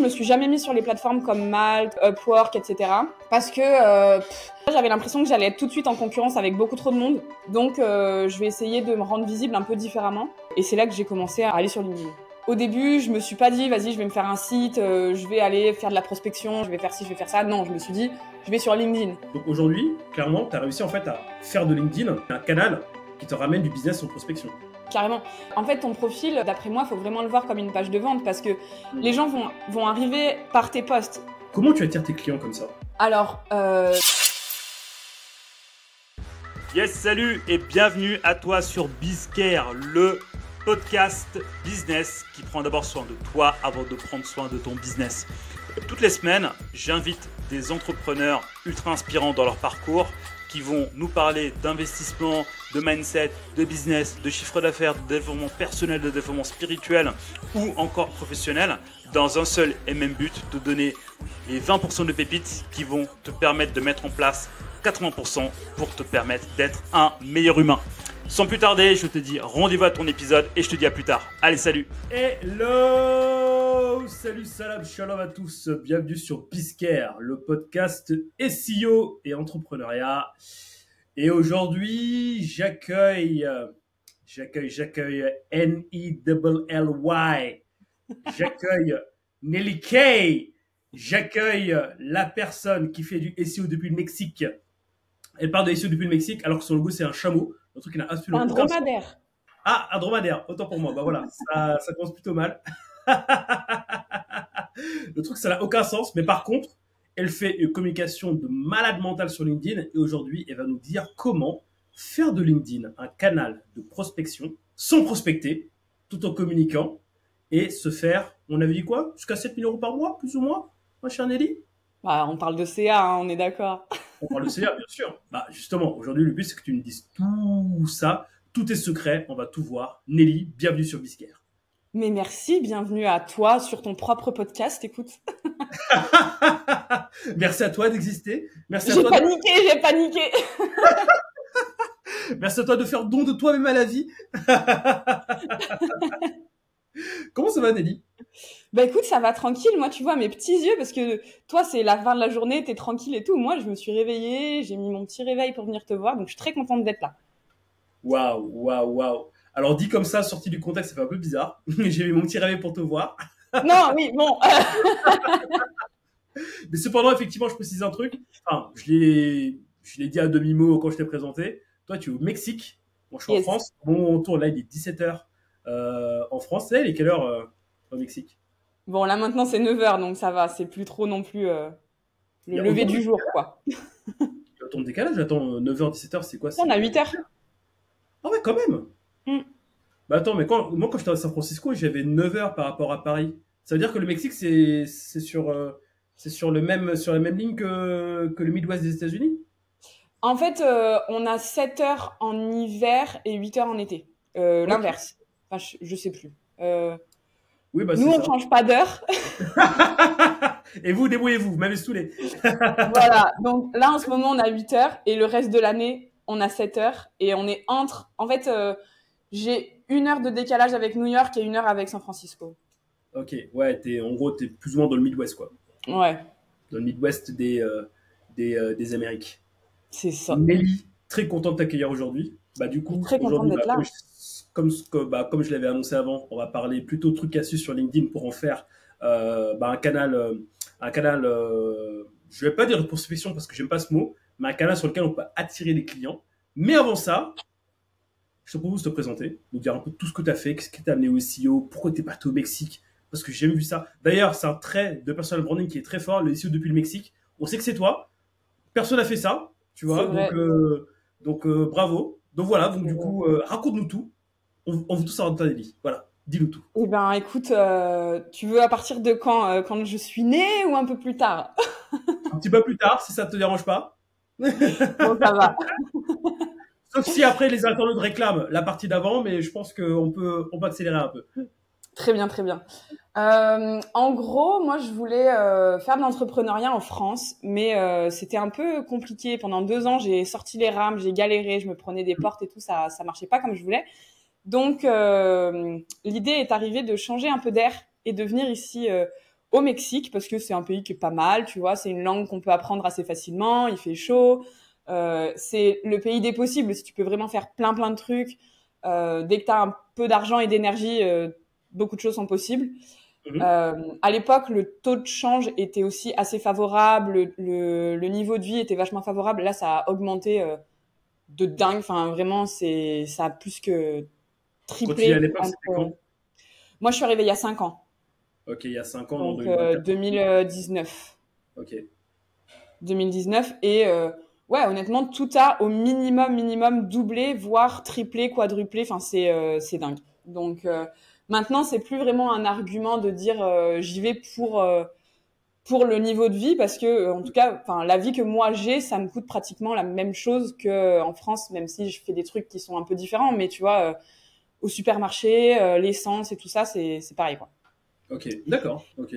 me suis jamais mise sur les plateformes comme Malte, Upwork, etc. Parce que j'avais l'impression que j'allais être tout de suite en concurrence avec beaucoup trop de monde. Donc, je vais essayer de me rendre visible un peu différemment. Et c'est là que j'ai commencé à aller sur LinkedIn. Au début, je me suis pas dit, vas-y, je vais me faire un site, je vais aller faire de la prospection, je vais faire ci, je vais faire ça. Non, je me suis dit, je vais sur LinkedIn. Donc aujourd'hui, clairement, tu as réussi en fait à faire de LinkedIn un canal qui te ramène du business en prospection. Carrément. En fait, ton profil, d'après moi, il faut vraiment le voir comme une page de vente parce que les gens vont arriver par tes posts. Comment tu attires tes clients comme ça? Alors, Yes, salut et bienvenue à toi sur BizCare, le podcast business qui prend d'abord soin de toi avant de prendre soin de ton business. Toutes les semaines, j'invite des entrepreneurs ultra inspirants dans leur parcours qui vont nous parler d'investissement, de mindset, de business, de chiffre d'affaires, de développement personnel, de développement spirituel ou encore professionnel dans un seul et même but, de donner les 20% de pépites qui vont te permettre de mettre en place 80% pour te permettre d'être un meilleur humain. Sans plus tarder, je te dis rendez-vous à ton épisode et je te dis à plus tard. Allez, salut! Hello! Salut, salam, shalom à tous. Bienvenue sur BizCare, le podcast SEO et entrepreneuriat. Et aujourd'hui, j'accueille N-E-L-L-Y. J'accueille Nelly Kay. J'accueille la personne qui fait du SEO depuis le Mexique. Elle parle de SEO depuis le Mexique alors que son logo c'est un chameau. Un truc qui n'a absolument un aucun sens. dromadaire. Ah, un dromadaire, autant pour moi. Bah voilà, ça commence plutôt mal. Le truc, ça n'a aucun sens. Mais par contre, elle fait une communication de malade mental sur LinkedIn. Et aujourd'hui, elle va nous dire comment faire de LinkedIn un canal de prospection sans prospecter, tout en communiquant et se faire, on avait dit quoi? Jusqu'à 7 000 € par mois, plus ou moins, ma chère Nelly? Bah, on parle de CA, hein, on est d'accord. On parle de CA, bien sûr. Bah, justement, aujourd'hui, le but, c'est que tu nous dises tout ça, tous tes secrets, on va tout voir. Nelly, bienvenue sur BizCare. Mais merci, bienvenue à toi sur ton propre podcast, écoute. Merci à toi d'exister. Merci à J'ai toi paniqué. Merci à toi de faire don de toi-même à la vie. Comment ça va, Nelly? Bah écoute, ça va tranquille. Moi, tu vois, mes petits yeux, parce que toi, c'est la fin de la journée, t'es tranquille et tout. Moi, je me suis réveillée, j'ai mis mon petit réveil pour venir te voir, donc je suis très contente d'être là. Waouh. Alors, dit comme ça, sorti du contexte, ça fait un peu bizarre. J'ai mis mon petit réveil pour te voir. Non, oui, bon. Mais cependant, effectivement, je précise un truc. Enfin, je l'ai dit à demi-mot quand je t'ai présenté. Toi, tu es au Mexique. Moi, je suis en France. Bon, on tourne là, il est 17h en France. Là, il est quelle heure au Mexique? Bon, là, maintenant, c'est 9h, donc ça va. C'est plus trop non plus le lever du jour, quoi. Il y a autant de décalage. Attends, 9h, 17h, c'est quoi? On a 8h. Ah ouais, quand même. Bah attends, mais quand j'étais à San Francisco, j'avais 9h par rapport à Paris. Ça veut dire que le Mexique, c'est sur la même ligne que le Midwest des États-Unis? En fait, on a 7h en hiver et 8h en été. L'inverse. Enfin, je sais plus. Oui, bah, nous, on ne change pas d'heure. Et vous, débrouillez-vous, vous m'avez saoulé. Voilà. Donc là, en ce moment, on a 8h et le reste de l'année, on a 7h. Et on est entre... En fait, j'ai 1 heure de décalage avec New York et 1 heure avec San Francisco. Ok, ouais, en gros, t'es plus ou moins dans le Midwest, quoi. Ouais. Dans le Midwest des Amériques. C'est ça. Nelly, très content de t'accueillir aujourd'hui. Bah, du coup, très contente d'être là. Comme je l'avais annoncé avant, on va parler plutôt trucs astuces sur LinkedIn pour en faire un canal, je vais pas dire de prospection parce que j'aime pas ce mot, mais un canal sur lequel on peut attirer les clients. Mais avant ça, je te propose de te présenter, nous dire un peu tout ce que tu as fait, qu'est-ce qui t'a amené au SEO, pourquoi tu es parti au Mexique, parce que j'ai jamais vu ça. D'ailleurs, c'est un trait de personal branding qui est très fort, le SEO depuis le Mexique. On sait que c'est toi, personne n'a fait ça, tu vois, donc bravo. Donc voilà, donc du coup, raconte-nous tout. On veut tout savoir de ta Nelly. Voilà, dis-nous tout. Eh ben, écoute, tu veux à partir de quand je suis née ou un peu plus tard? Un petit peu plus tard, si ça te dérange pas. Bon, ça va. Sauf si après les internautes réclament la partie d'avant, mais je pense qu'on peut accélérer un peu. Très bien. En gros, moi, je voulais faire de l'entrepreneuriat en France, mais c'était un peu compliqué. Pendant 2 ans, j'ai sorti les rames, j'ai galéré, je me prenais des portes et tout, ça marchait pas comme je voulais. Donc, l'idée est arrivée de changer un peu d'air et de venir ici au Mexique parce que c'est un pays qui est pas mal, tu vois. C'est une langue qu'on peut apprendre assez facilement. Il fait chaud. C'est le pays des possibles. Si tu peux vraiment faire plein de trucs, dès que t'as un peu d'argent et d'énergie, beaucoup de choses sont possibles. À l'époque, le taux de change était aussi assez favorable, le niveau de vie était vachement favorable. Là, ça a augmenté de dingue. Enfin, vraiment, ça a plus que Quand tu dis à triplé. l'époque, c'était quand? Moi, je suis arrivée il y a 5 ans, Ok, il y a 5 ans, en donc 2024. 2019. Ok. 2019 et ouais, honnêtement, tout a au minimum doublé, voire triplé, quadruplé. Enfin, c'est dingue. Donc maintenant, c'est plus vraiment un argument de dire j'y vais pour le niveau de vie parce que en tout cas, enfin la vie que moi j'ai, ça me coûte pratiquement la même chose que en France, même si je fais des trucs qui sont un peu différents. Mais tu vois, au supermarché, l'essence et tout ça, c'est pareil quoi. Ok, d'accord. Ok.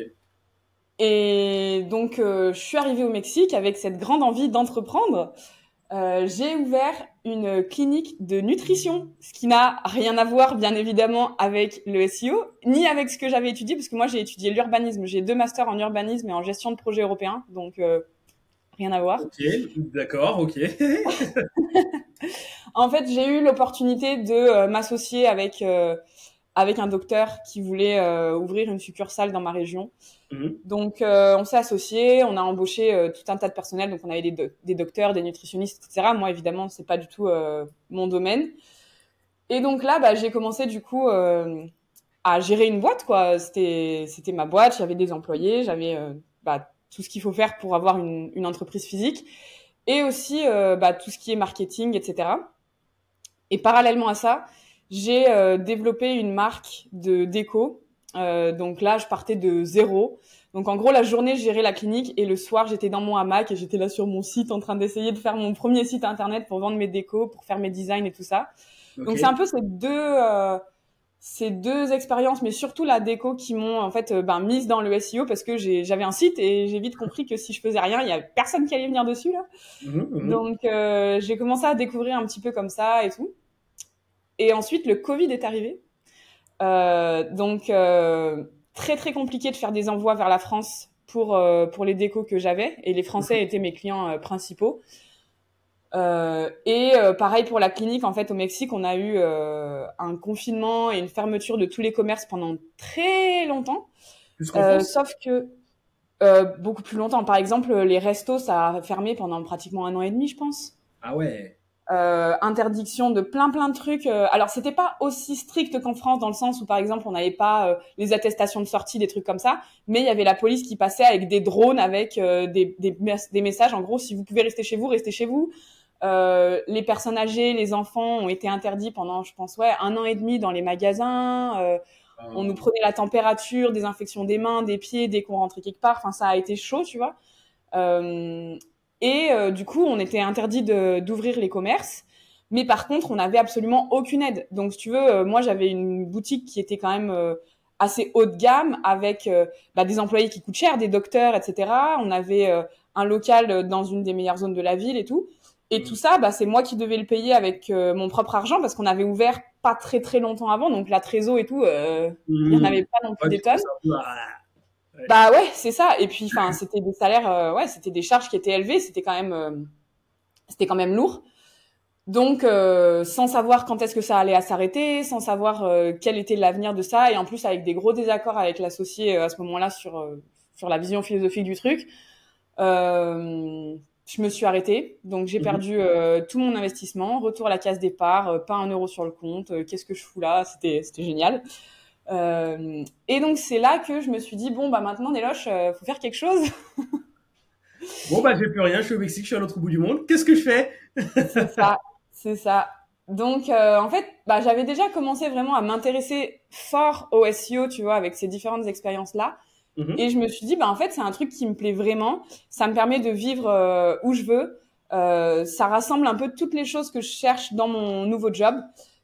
Et donc, je suis arrivée au Mexique avec cette grande envie d'entreprendre. J'ai ouvert une clinique de nutrition, ce qui n'a rien à voir, bien évidemment, avec le SEO, ni avec ce que j'avais étudié, parce que moi, j'ai étudié l'urbanisme. J'ai 2 masters en urbanisme et en gestion de projets européens, donc rien à voir. Ok, d'accord, ok. En fait, j'ai eu l'opportunité de m'associer avec un docteur qui voulait ouvrir une succursale dans ma région. Donc, on s'est associés, on a embauché tout un tas de personnel. Donc, on avait des docteurs, des nutritionnistes, etc. Moi, évidemment, c'est pas du tout mon domaine. Et donc là, bah, j'ai commencé du coup à gérer une boîte, quoi. C'était ma boîte, j'avais des employés, j'avais bah, tout ce qu'il faut faire pour avoir une entreprise physique, et aussi bah, tout ce qui est marketing, etc. Et parallèlement à ça, j'ai développé une marque de déco. Donc là, je partais de zéro. Donc en gros, la journée, je gérais la clinique et le soir, j'étais dans mon hamac et j'étais là sur mon site en train d'essayer de faire mon premier site internet pour vendre mes décos, pour faire mes designs et tout ça. Ok. Donc c'est un peu ces deux expériences, mais surtout la déco qui m'ont en fait mise dans le SEO parce que j'avais un site et j'ai vite compris que si je faisais rien, il y avait personne qui allait venir dessus là. Donc j'ai commencé à découvrir un petit peu comme ça et tout. Et ensuite le Covid est arrivé. Donc très compliqué de faire des envois vers la France pour les décos que j'avais, et les Français étaient mes clients principaux. Pareil pour la clinique, en fait au Mexique on a eu un confinement et une fermeture de tous les commerces pendant très longtemps. Plus qu'en France? Sauf que beaucoup plus longtemps. Par exemple, les restos, ça a fermé pendant pratiquement 1 an et demi, je pense. Ah ouais. Interdiction de plein de trucs. Alors, c'était pas aussi strict qu'en France, dans le sens où, par exemple, on n'avait pas les attestations de sortie, des trucs comme ça, mais il y avait la police qui passait avec des drones, avec des messages. En gros, si vous pouvez rester chez vous, restez chez vous. Les personnes âgées, les enfants ont été interdits pendant, je pense, 1 an et demi dans les magasins. On nous prenait la température, désinfection des mains, des pieds dès qu'on rentrait quelque part. Enfin, ça a été chaud, tu vois. Du coup, on était interdit d'ouvrir les commerces. Mais par contre, on n'avait absolument aucune aide. Donc, si tu veux, moi, j'avais une boutique qui était quand même assez haut de gamme, avec des employés qui coûtent cher, des docteurs, etc. On avait un local dans une des meilleures zones de la ville et tout. Et tout ça, c'est moi qui devais le payer avec mon propre argent, parce qu'on avait ouvert pas très longtemps avant. Donc, la trésor et tout, il n'y en avait pas non plus des tonnes. Bah ouais, c'est ça. Et puis, enfin, c'était des salaires, c'était des charges qui étaient élevées. C'était quand même lourd. Donc, sans savoir quand est-ce que ça allait à s'arrêter, sans savoir quel était l'avenir de ça, et en plus avec des gros désaccords avec l'associé à ce moment-là sur la vision philosophique du truc, je me suis arrêtée. Donc, j'ai perdu tout mon investissement, retour à la case départ, pas 1 euro sur le compte. Qu'est-ce que je fous là? C'était génial. Et donc c'est là que je me suis dit bon maintenant Néloche, faut faire quelque chose. Bon j'ai plus rien, je suis au Mexique, je suis à l'autre bout du monde. Qu'est-ce que je fais? C'est ça. Donc en fait, j'avais déjà commencé vraiment à m'intéresser fort au SEO, tu vois, avec ces différentes expériences là. Et je me suis dit en fait c'est un truc qui me plaît vraiment. Ça me permet de vivre où je veux. Ça rassemble un peu toutes les choses que je cherche dans mon nouveau job.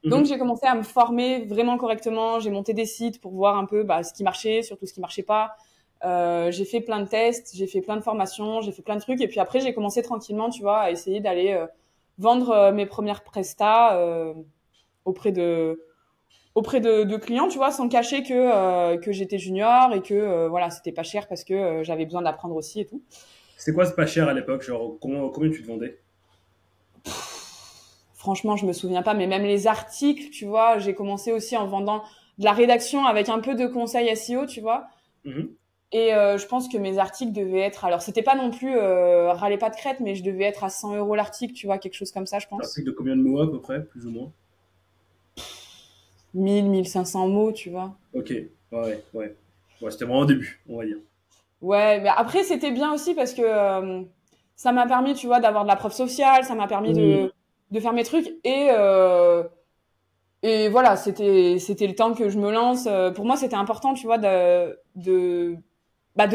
Donc, j'ai commencé à me former vraiment correctement. J'ai monté des sites pour voir un peu ce qui marchait, surtout ce qui marchait pas. J'ai fait plein de tests, j'ai fait plein de formations, j'ai fait plein de trucs. Et puis après, j'ai commencé tranquillement, tu vois, à essayer d'aller vendre mes premières prestats auprès de auprès de clients, tu vois, sans cacher que j'étais junior et que voilà, c'était pas cher parce que j'avais besoin d'apprendre aussi et tout. C'était quoi ce pas cher à l'époque? Genre, combien tu te vendais? Franchement, je me souviens pas, mais même les articles, tu vois, j'ai commencé aussi en vendant de la rédaction avec un peu de conseils SEO, tu vois. Mhm. Et je pense que mes articles devaient être, alors c'était pas non plus râler pas de crête, mais je devais être à 100 euros l'article, tu vois, quelque chose comme ça, je Un pense. article de combien de mots à peu près, plus ou moins? 1000, 1500 mots, tu vois. Ok, ouais, ouais. Ouais, c'était vraiment au début, on va dire. Ouais, mais après c'était bien aussi parce que ça m'a permis, tu vois, d'avoir de la preuve sociale, ça m'a permis Mhm. de faire mes trucs et voilà, c'était le temps que je me lance. Pour moi, c'était important, tu vois, de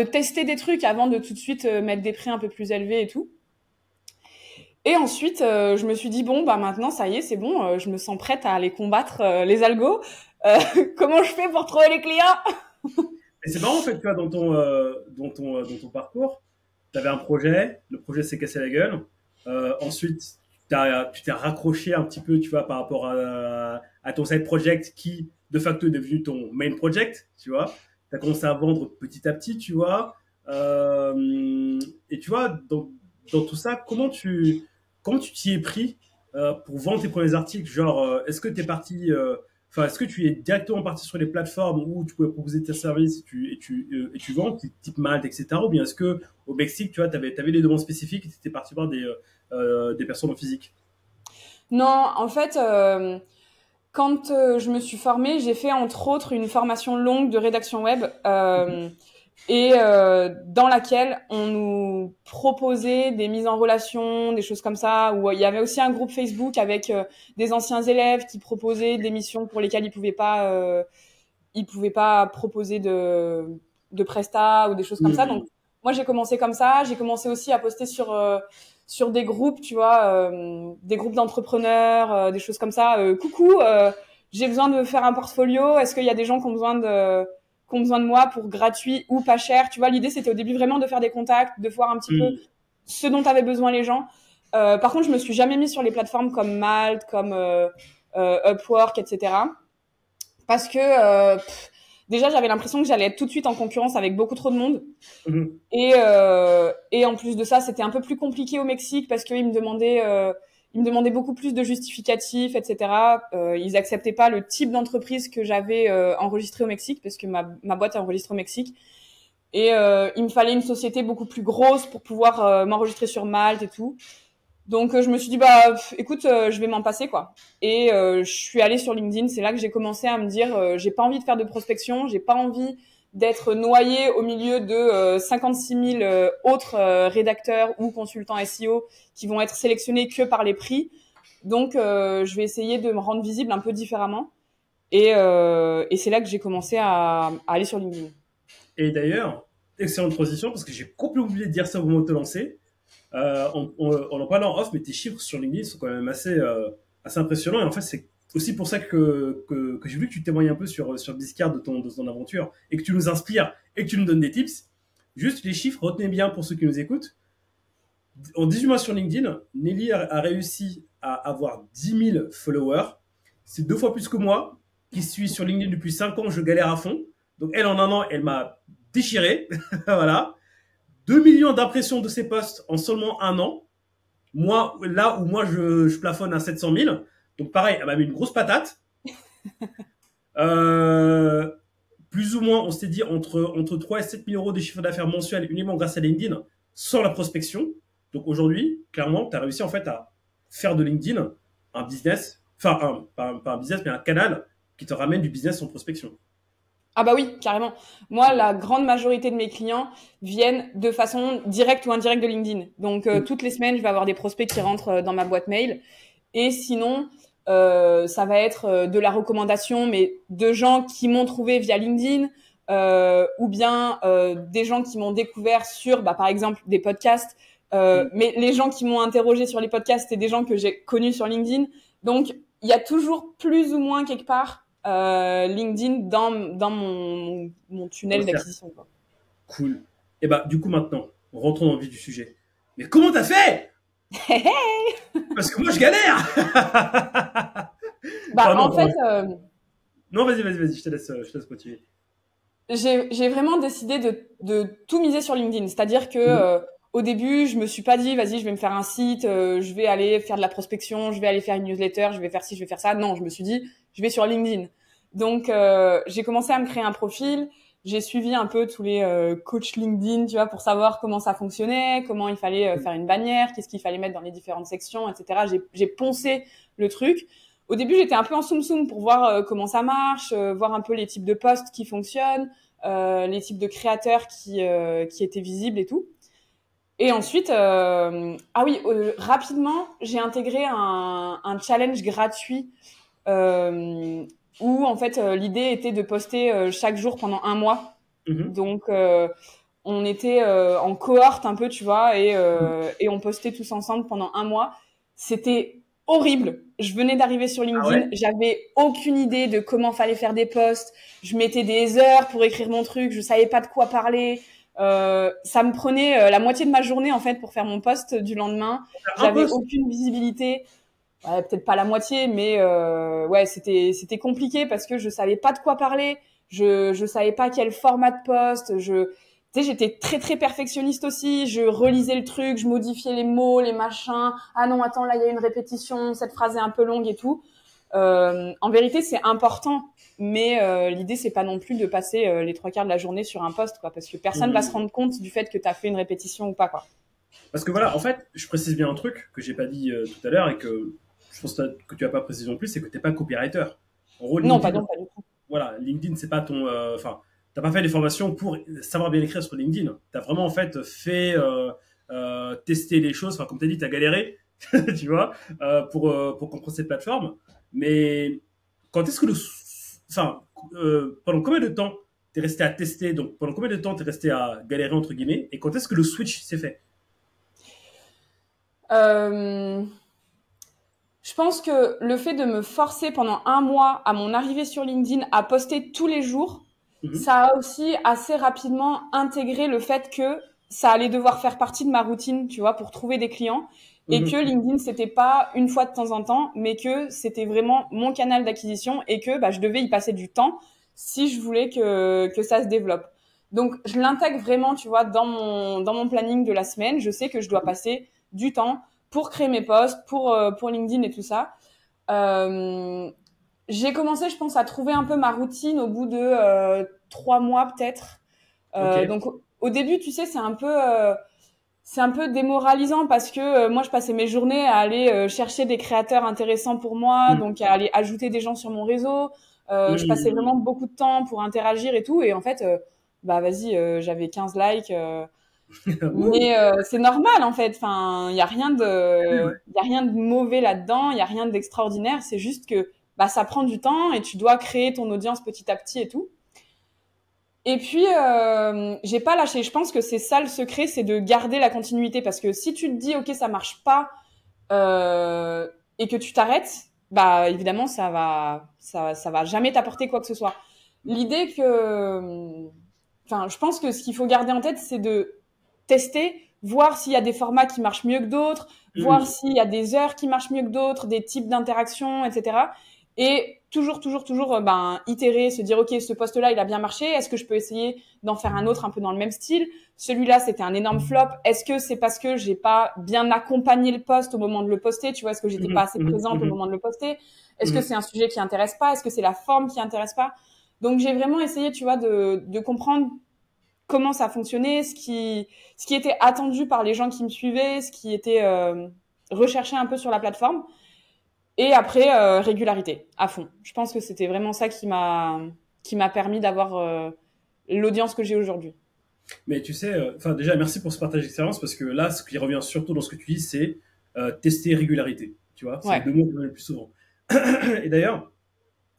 tester des trucs avant de tout de suite mettre des prix un peu plus élevés et tout. Et ensuite, je me suis dit bon, bah maintenant ça y est, c'est bon, je me sens prête à aller combattre les algos. Euh, comment je fais pour trouver les clients? Et c'est marrant en fait, tu vois, dans ton parcours, tu avais un projet, le projet s'est cassé la gueule. Ensuite, tu t'es raccroché un petit peu, tu vois, par rapport à ton side project qui, de facto, est devenu ton main project, tu vois. Tu as commencé à vendre petit à petit, tu vois. Et tu vois, dans tout ça, comment tu t'y es pris pour vendre tes premiers articles? Genre, est-ce que tu es parti enfin, est-ce que tu es directement parti sur les plateformes où tu pouvais proposer tes services et tu vends, type Malte, etc. Ou bien est-ce que au Mexique, tu vois, t'avais des demandes spécifiques et tu étais parti voir des personnes en physique? Non, en fait, quand je me suis formée, j'ai fait entre autres une formation longue de rédaction web et dans laquelle on nous proposait des mises en relation, des choses comme ça, où il y avait aussi un groupe Facebook avec des anciens élèves qui proposaient des missions pour lesquelles ils pouvaient pas proposer de prestat ou des choses comme ça. Donc Mhm. moi j'ai commencé comme ça. J'ai commencé aussi à poster sur des groupes, tu vois, des groupes d'entrepreneurs, des choses comme ça. Coucou, j'ai besoin de faire un portfolio. Est-ce qu'il y a des gens qui ont besoin de moi pour gratuit ou pas cher? Tu vois, l'idée c'était au début vraiment de faire des contacts, de voir un petit peu Mhm. ce dont avaient besoin les gens. Par contre, je me suis jamais mise sur les plateformes comme Malte, comme Upwork, etc. Parce que déjà j'avais l'impression que j'allais être tout de suite en concurrence avec beaucoup trop de monde Mhm. et en plus de ça c'était un peu plus compliqué au Mexique parce qu'ils me demandaient beaucoup plus de justificatifs, etc. Ils acceptaient pas le type d'entreprise que j'avais enregistré au Mexique parce que ma boîte est enregistrée au Mexique et il me fallait une société beaucoup plus grosse pour pouvoir m'enregistrer sur Malte et tout. Donc je me suis dit bah écoute, je vais m'en passer quoi. Et je suis allée sur LinkedIn, c'est là que j'ai commencé à me dire j'ai pas envie de faire de prospection, j'ai pas envie d'être noyée au milieu de 56 000 autres rédacteurs ou consultants SEO qui vont être sélectionnés que par les prix. Donc je vais essayer de me rendre visible un peu différemment et c'est là que j'ai commencé à aller sur LinkedIn. Et d'ailleurs, excellente transition parce que j'ai complètement oublié de dire ça au moment de te lancer. On en parle en off, mais tes chiffres sur LinkedIn sont quand même assez impressionnants. Et en fait, c'est aussi pour ça que j'ai voulu que tu témoignes un peu sur Biscard de ton aventure et que tu nous inspires et que tu nous donnes des tips. Juste les chiffres, retenez bien pour ceux qui nous écoutent. En 18 mois sur LinkedIn, Nelly a réussi à avoir 10 000 followers. C'est 2 fois plus que moi, qui suis sur LinkedIn depuis 5 ans, je galère à fond. Donc elle, en un an, elle m'a déchiré. Voilà. 2 millions d'impressions de ses posts en seulement un an. Moi, là où moi, je plafonne à 700 000. Donc pareil, elle m'a mis une grosse patate. Euh, Plus ou moins, on s'était dit entre 3 et 7 000 euros de chiffre d'affaires mensuel uniquement grâce à LinkedIn, sans la prospection. Donc aujourd'hui, clairement, tu as réussi en fait à faire de LinkedIn un business, enfin, pas un business, mais un canal qui te ramène du business sans prospection. Ah bah oui, carrément. Moi, la grande majorité de mes clients viennent de façon directe ou indirecte de LinkedIn. Donc, toutes les semaines, je vais avoir des prospects qui rentrent dans ma boîte mail. Et sinon, ça va être de la recommandation, mais de gens qui m'ont trouvé via LinkedIn, ou bien des gens qui m'ont découvert sur, bah, par exemple, des podcasts. Mais les gens qui m'ont interrogé sur les podcasts, c'est des gens que j'ai connus sur LinkedIn. Donc, il y a toujours plus ou moins quelque part LinkedIn dans mon tunnel d'acquisition, quoi. Cool. Et bah, du coup, maintenant, rentrons dans le vif du sujet. Mais comment t'as fait? Parce que moi, je galère. Bah, Enfin, non, en fait, Non, vas-y, je te laisse continuer. J'ai vraiment décidé de tout miser sur LinkedIn. C'est-à-dire que Mhm. au début, je me suis pas dit, vas-y, je vais me faire un site, je vais aller faire de la prospection, je vais aller faire une newsletter, je vais faire ci, je vais faire ça. Non, je me suis dit, je vais sur LinkedIn. Donc, j'ai commencé à me créer un profil. J'ai suivi un peu tous les coachs LinkedIn, tu vois, pour savoir comment ça fonctionnait, comment il fallait faire une bannière, qu'est-ce qu'il fallait mettre dans les différentes sections, etc. J'ai poncé le truc. Au début, j'étais un peu en soum-soum pour voir comment ça marche, voir un peu les types de posts qui fonctionnent, les types de créateurs qui étaient visibles et tout. Et ensuite, ah oui, rapidement, j'ai intégré un challenge gratuit euh, où en fait l'idée était de poster chaque jour pendant un mois. Mhm. Donc on était en cohorte un peu, tu vois, et on postait tous ensemble pendant un mois. C'était horrible. Je venais d'arriver sur Ah LinkedIn, ouais? j'avais aucune idée de comment fallait faire des posts. Je mettais des heures pour écrire mon truc, je savais pas de quoi parler. Ça me prenait la moitié de ma journée en fait pour faire mon post du lendemain. Un J'avais poste. aucune visibilité. Ouais, peut-être pas la moitié, mais ouais, c'était compliqué parce que je savais pas de quoi parler. Je savais pas quel format de poste. Tu sais, j'étais très très perfectionniste aussi. Je relisais le truc, je modifiais les mots, les machins. Ah non, attends, là il y a une répétition, cette phrase est un peu longue et tout. En vérité, c'est important, mais l'idée c'est pas non plus de passer les trois quarts de la journée sur un poste, quoi, parce que personne va se Mhm. rendre compte du fait que t'as fait une répétition ou pas, quoi. Parce que voilà, en fait, je précise bien un truc que j'ai pas dit tout à l'heure et que je pense que tu as pas précisé non plus, c'est que t'es pas copywriter. En gros, Non, LinkedIn, pas du tout. voilà, LinkedIn, c'est pas ton, enfin, t'as pas fait des formations pour savoir bien écrire sur LinkedIn. T'as vraiment en fait fait tester les choses. Enfin, comme t'as dit, t'as galéré, tu vois, pour comprendre cette plateforme. Mais quand est-ce que enfin, pendant combien de temps t'es resté à tester? Donc, pendant combien de temps t'es resté à galérer entre guillemets? Et quand est-ce que le switch s'est fait? Euh, Je pense que le fait de me forcer pendant un mois à mon arrivée sur LinkedIn à poster tous les jours, Mhm, ça a aussi assez rapidement intégré le fait que ça allait devoir faire partie de ma routine, tu vois, pour trouver des clients. Et que mhm. LinkedIn, c'était pas une fois de temps en temps, mais que c'était vraiment mon canal d'acquisition et que bah, je devais y passer du temps si je voulais que ça se développe. Donc, je l'intègre vraiment, tu vois, dans mon planning de la semaine. Je sais que je dois passer du temps pour créer mes posts, pour LinkedIn et tout ça. Euh, j'ai commencé, je pense, à trouver un peu ma routine au bout de 3 mois peut-être. Ok. Donc au début, tu sais, c'est un peu démoralisant parce que moi, je passais mes journées à aller chercher des créateurs intéressants pour moi, Mhm. donc à aller ajouter des gens sur mon réseau. Je passais Mhm. vraiment beaucoup de temps pour interagir et tout. Et en fait, bah vas-y, j'avais 15 likes. Wouh. Mais c'est normal en fait. Enfin, il y a rien de mauvais là-dedans. Il y a rien d'extraordinaire. C'est juste que bah ça prend du temps et tu dois créer ton audience petit à petit et tout. Et puis j'ai pas lâché. Je pense que c'est ça le secret, c'est de garder la continuité parce que si tu te dis ok ça marche pas et que tu t'arrêtes, bah évidemment ça va jamais t'apporter quoi que ce soit. L'idée que enfin, je pense que ce qu'il faut garder en tête, c'est de tester, voir s'il y a des formats qui marchent mieux que d'autres, voir Mhm. s'il y a des heures qui marchent mieux que d'autres, des types d'interactions, etc. Et toujours, ben, itérer, se dire, OK, ce poste-là, il a bien marché. Est-ce que je peux essayer d'en faire un autre un peu dans le même style? Celui-là, c'était un énorme flop. Est-ce que c'est parce que j'ai pas bien accompagné le poste au moment de le poster? Tu vois, est-ce que j'étais pas Mhm. assez Mhm. présente au Mhm. moment de le poster? Est-ce que Mhm. c'est un sujet qui intéresse pas? Est-ce que c'est la forme qui intéresse pas? Donc, j'ai vraiment essayé, tu vois, de comprendre comment ça fonctionnait, ce qui était attendu par les gens qui me suivaient, ce qui était recherché un peu sur la plateforme. Et après, régularité, à fond. Je pense que c'était vraiment ça qui m'a permis d'avoir l'audience que j'ai aujourd'hui. Mais tu sais, enfin déjà, merci pour ce partage d'expérience parce que là, ce qui revient surtout dans ce que tu dis, c'est tester régularité. Tu vois, c'est les Ouais. deux mots que je le plus souvent. Et d'ailleurs,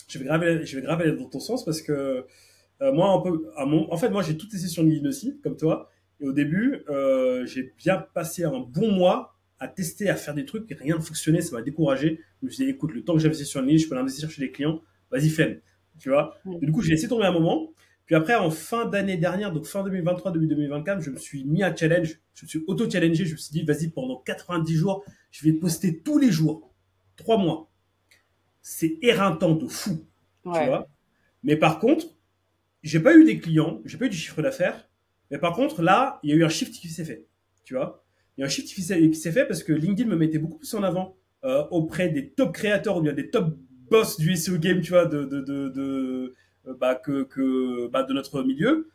je vais grave aller dans ton sens parce que moi, en fait, moi, j'ai tout testé sur LinkedIn aussi, comme toi. Et au début, j'ai bien passé un bon mois à tester, à faire des trucs, et rien ne fonctionnait, ça m'a découragé. Je me suis dit, écoute, le temps que j'investis sur LinkedIn, je peux l'investir chez les clients, vas-y, flemme. Tu vois. Mm. Et du coup, j'ai laissé tomber un moment. Puis après, en fin d'année dernière, donc fin 2023, début 2024, je me suis mis à challenge, je me suis auto-challengé, je me suis dit, vas-y, pendant 90 jours, je vais poster tous les jours, 3 mois. C'est éreintant de fou, tu Ouais. vois. Mais par contre, j'ai pas eu des clients, j'ai pas eu du chiffre d'affaires. Mais par contre, là, il y a eu un shift qui s'est fait. Tu vois? Il y a un shift qui s'est fait parce que LinkedIn me mettait beaucoup plus en avant auprès des top créateurs ou bien des top boss du SEO game, tu vois, de notre milieu.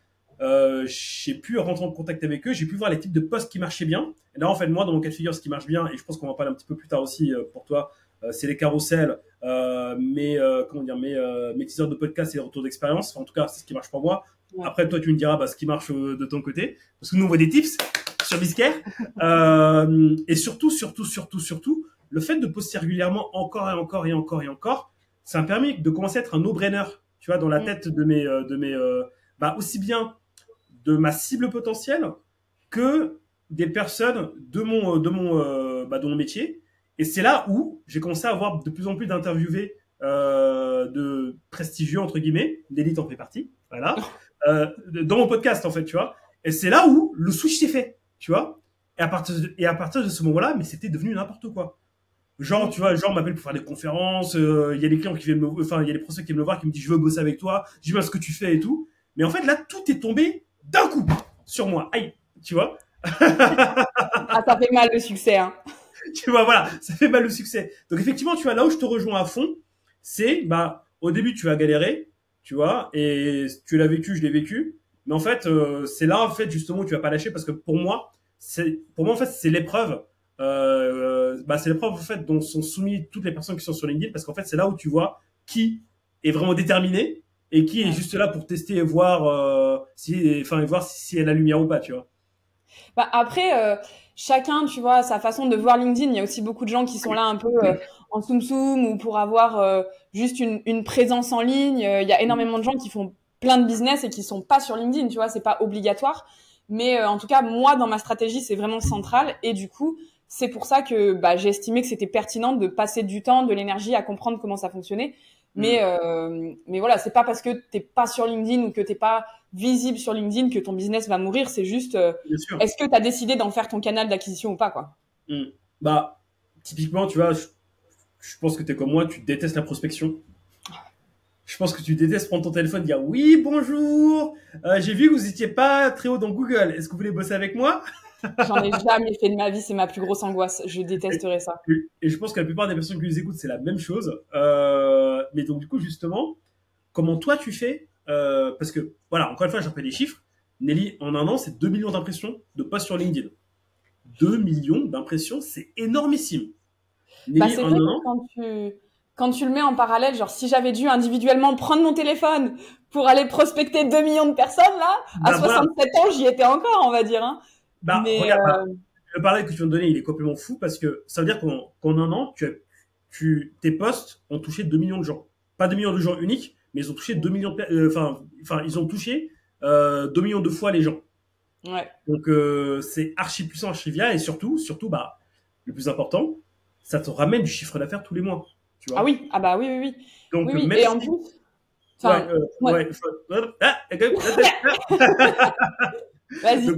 J'ai pu rentrer en contact avec eux, j'ai pu voir les types de posts qui marchaient bien. Et là, en fait, moi, dans mon cas de figure, ce qui marche bien, et je pense qu'on va en parler un petit peu plus tard aussi pour toi, c'est les carousels, mes teasers de podcast et les retours d'expérience. Enfin, en tout cas, c'est ce qui marche pour moi. Ouais. Après, toi, tu me diras ce qui marche de ton côté. Parce que nous, on voit des tips sur Biscare. Et surtout, le fait de poster régulièrement encore et encore et encore et encore, ça m'a permis de commencer à être un no-brainer, tu vois, dans la tête de mes aussi bien de ma cible potentielle que des personnes de mon métier. Et c'est là où j'ai commencé à avoir de plus en plus d'interviewés de prestigieux, entre guillemets, l'élite en fait partie, voilà, dans mon podcast, en fait, tu vois. Et c'est là où le switch s'est fait, tu vois. Et à partir de ce moment-là, mais c'était devenu n'importe quoi. Genre, tu vois, on m'appelle pour faire des conférences, il y a des clients qui viennent il y a des prospects qui viennent me voir, qui me disent, je veux bosser avec toi, je vois ce que tu fais et tout. Mais en fait, là, tout est tombé d'un coup sur moi. Aïe, tu vois. Ah, ça fait mal le succès, hein. Tu vois, voilà, ça fait mal le succès. Donc effectivement, tu vois, là où je te rejoins à fond, c'est, au début, tu as galéré, tu vois, et tu l'as vécu, je l'ai vécu. Mais en fait, c'est là, en fait, justement, où tu vas pas lâcher parce que pour moi, en fait, c'est l'épreuve. C'est l'épreuve, en fait, dont sont soumis toutes les personnes qui sont sur LinkedIn parce qu'en fait, c'est là où tu vois qui est vraiment déterminé et qui est juste là pour tester et voir voir si elle a la lumière ou pas, tu vois. Après, chacun, tu vois, sa façon de voir LinkedIn. Il y a aussi beaucoup de gens qui sont là un peu en soum-soum ou pour avoir juste une présence en ligne. Il y a énormément de gens qui font plein de business et qui sont pas sur LinkedIn, tu vois, c'est pas obligatoire. Mais en tout cas, moi, dans ma stratégie, c'est vraiment central. Et du coup, c'est pour ça que j'ai estimé que c'était pertinent de passer du temps, de l'énergie à comprendre comment ça fonctionnait. Mais voilà, c'est pas parce que t'es pas sur LinkedIn ou que t'es pas visible sur LinkedIn que ton business va mourir. C'est juste, est-ce que tu as décidé d'en faire ton canal d'acquisition ou pas, quoi. Typiquement, tu vois, je pense que tu es comme moi, tu détestes la prospection. Je pense que tu détestes prendre ton téléphone et dire oui, bonjour, j'ai vu que vous étiez pas très haut dans Google. Est-ce que vous voulez bosser avec moi? J'en ai jamais fait de ma vie, c'est ma plus grosse angoisse. Je détesterais ça. Et je pense que la plupart des personnes qui nous écoutent, c'est la même chose. Mais donc, du coup, justement, comment toi tu fais parce que, voilà, encore une fois, j'ai rappelle les chiffres. Nelly, en un an, c'est 2 millions d'impressions de posts sur LinkedIn. 2 millions d'impressions, c'est énormissime. Nelly, c'est vrai que quand tu le mets en parallèle, genre si j'avais dû individuellement prendre mon téléphone pour aller prospecter 2 millions de personnes, là, à 67 ans, j'y étais encore, on va dire. Hein. Regarde, le parallèle que tu viens de donner, il est complètement fou parce que ça veut dire qu'en un an, tes posts ont touché 2 millions de gens. Pas 2 millions de gens uniques, mais ils ont touché 2 millions ils ont touché 2 millions de fois les gens. Ouais. Donc c'est archi puissant, archi via et surtout le plus important, ça te ramène du chiffre d'affaires tous les mois, tu vois. Ah oui, oui. Donc oui. Et en plus vas-y.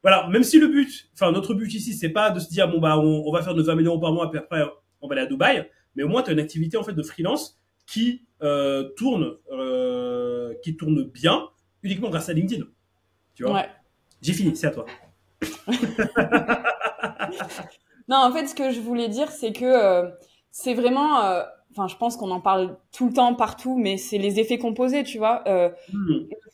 Voilà, même si notre but ici, c'est pas de se dire on va faire de 20 000 € par mois, puis après on va aller à Dubaï, mais au moins tu as une activité en fait de freelance qui tourne bien uniquement grâce à LinkedIn, tu vois. Ouais. J'ai fini, c'est à toi. Non, en fait, ce que je voulais dire, c'est que c'est vraiment, je pense qu'on en parle tout le temps, partout, mais c'est les effets composés, tu vois. Le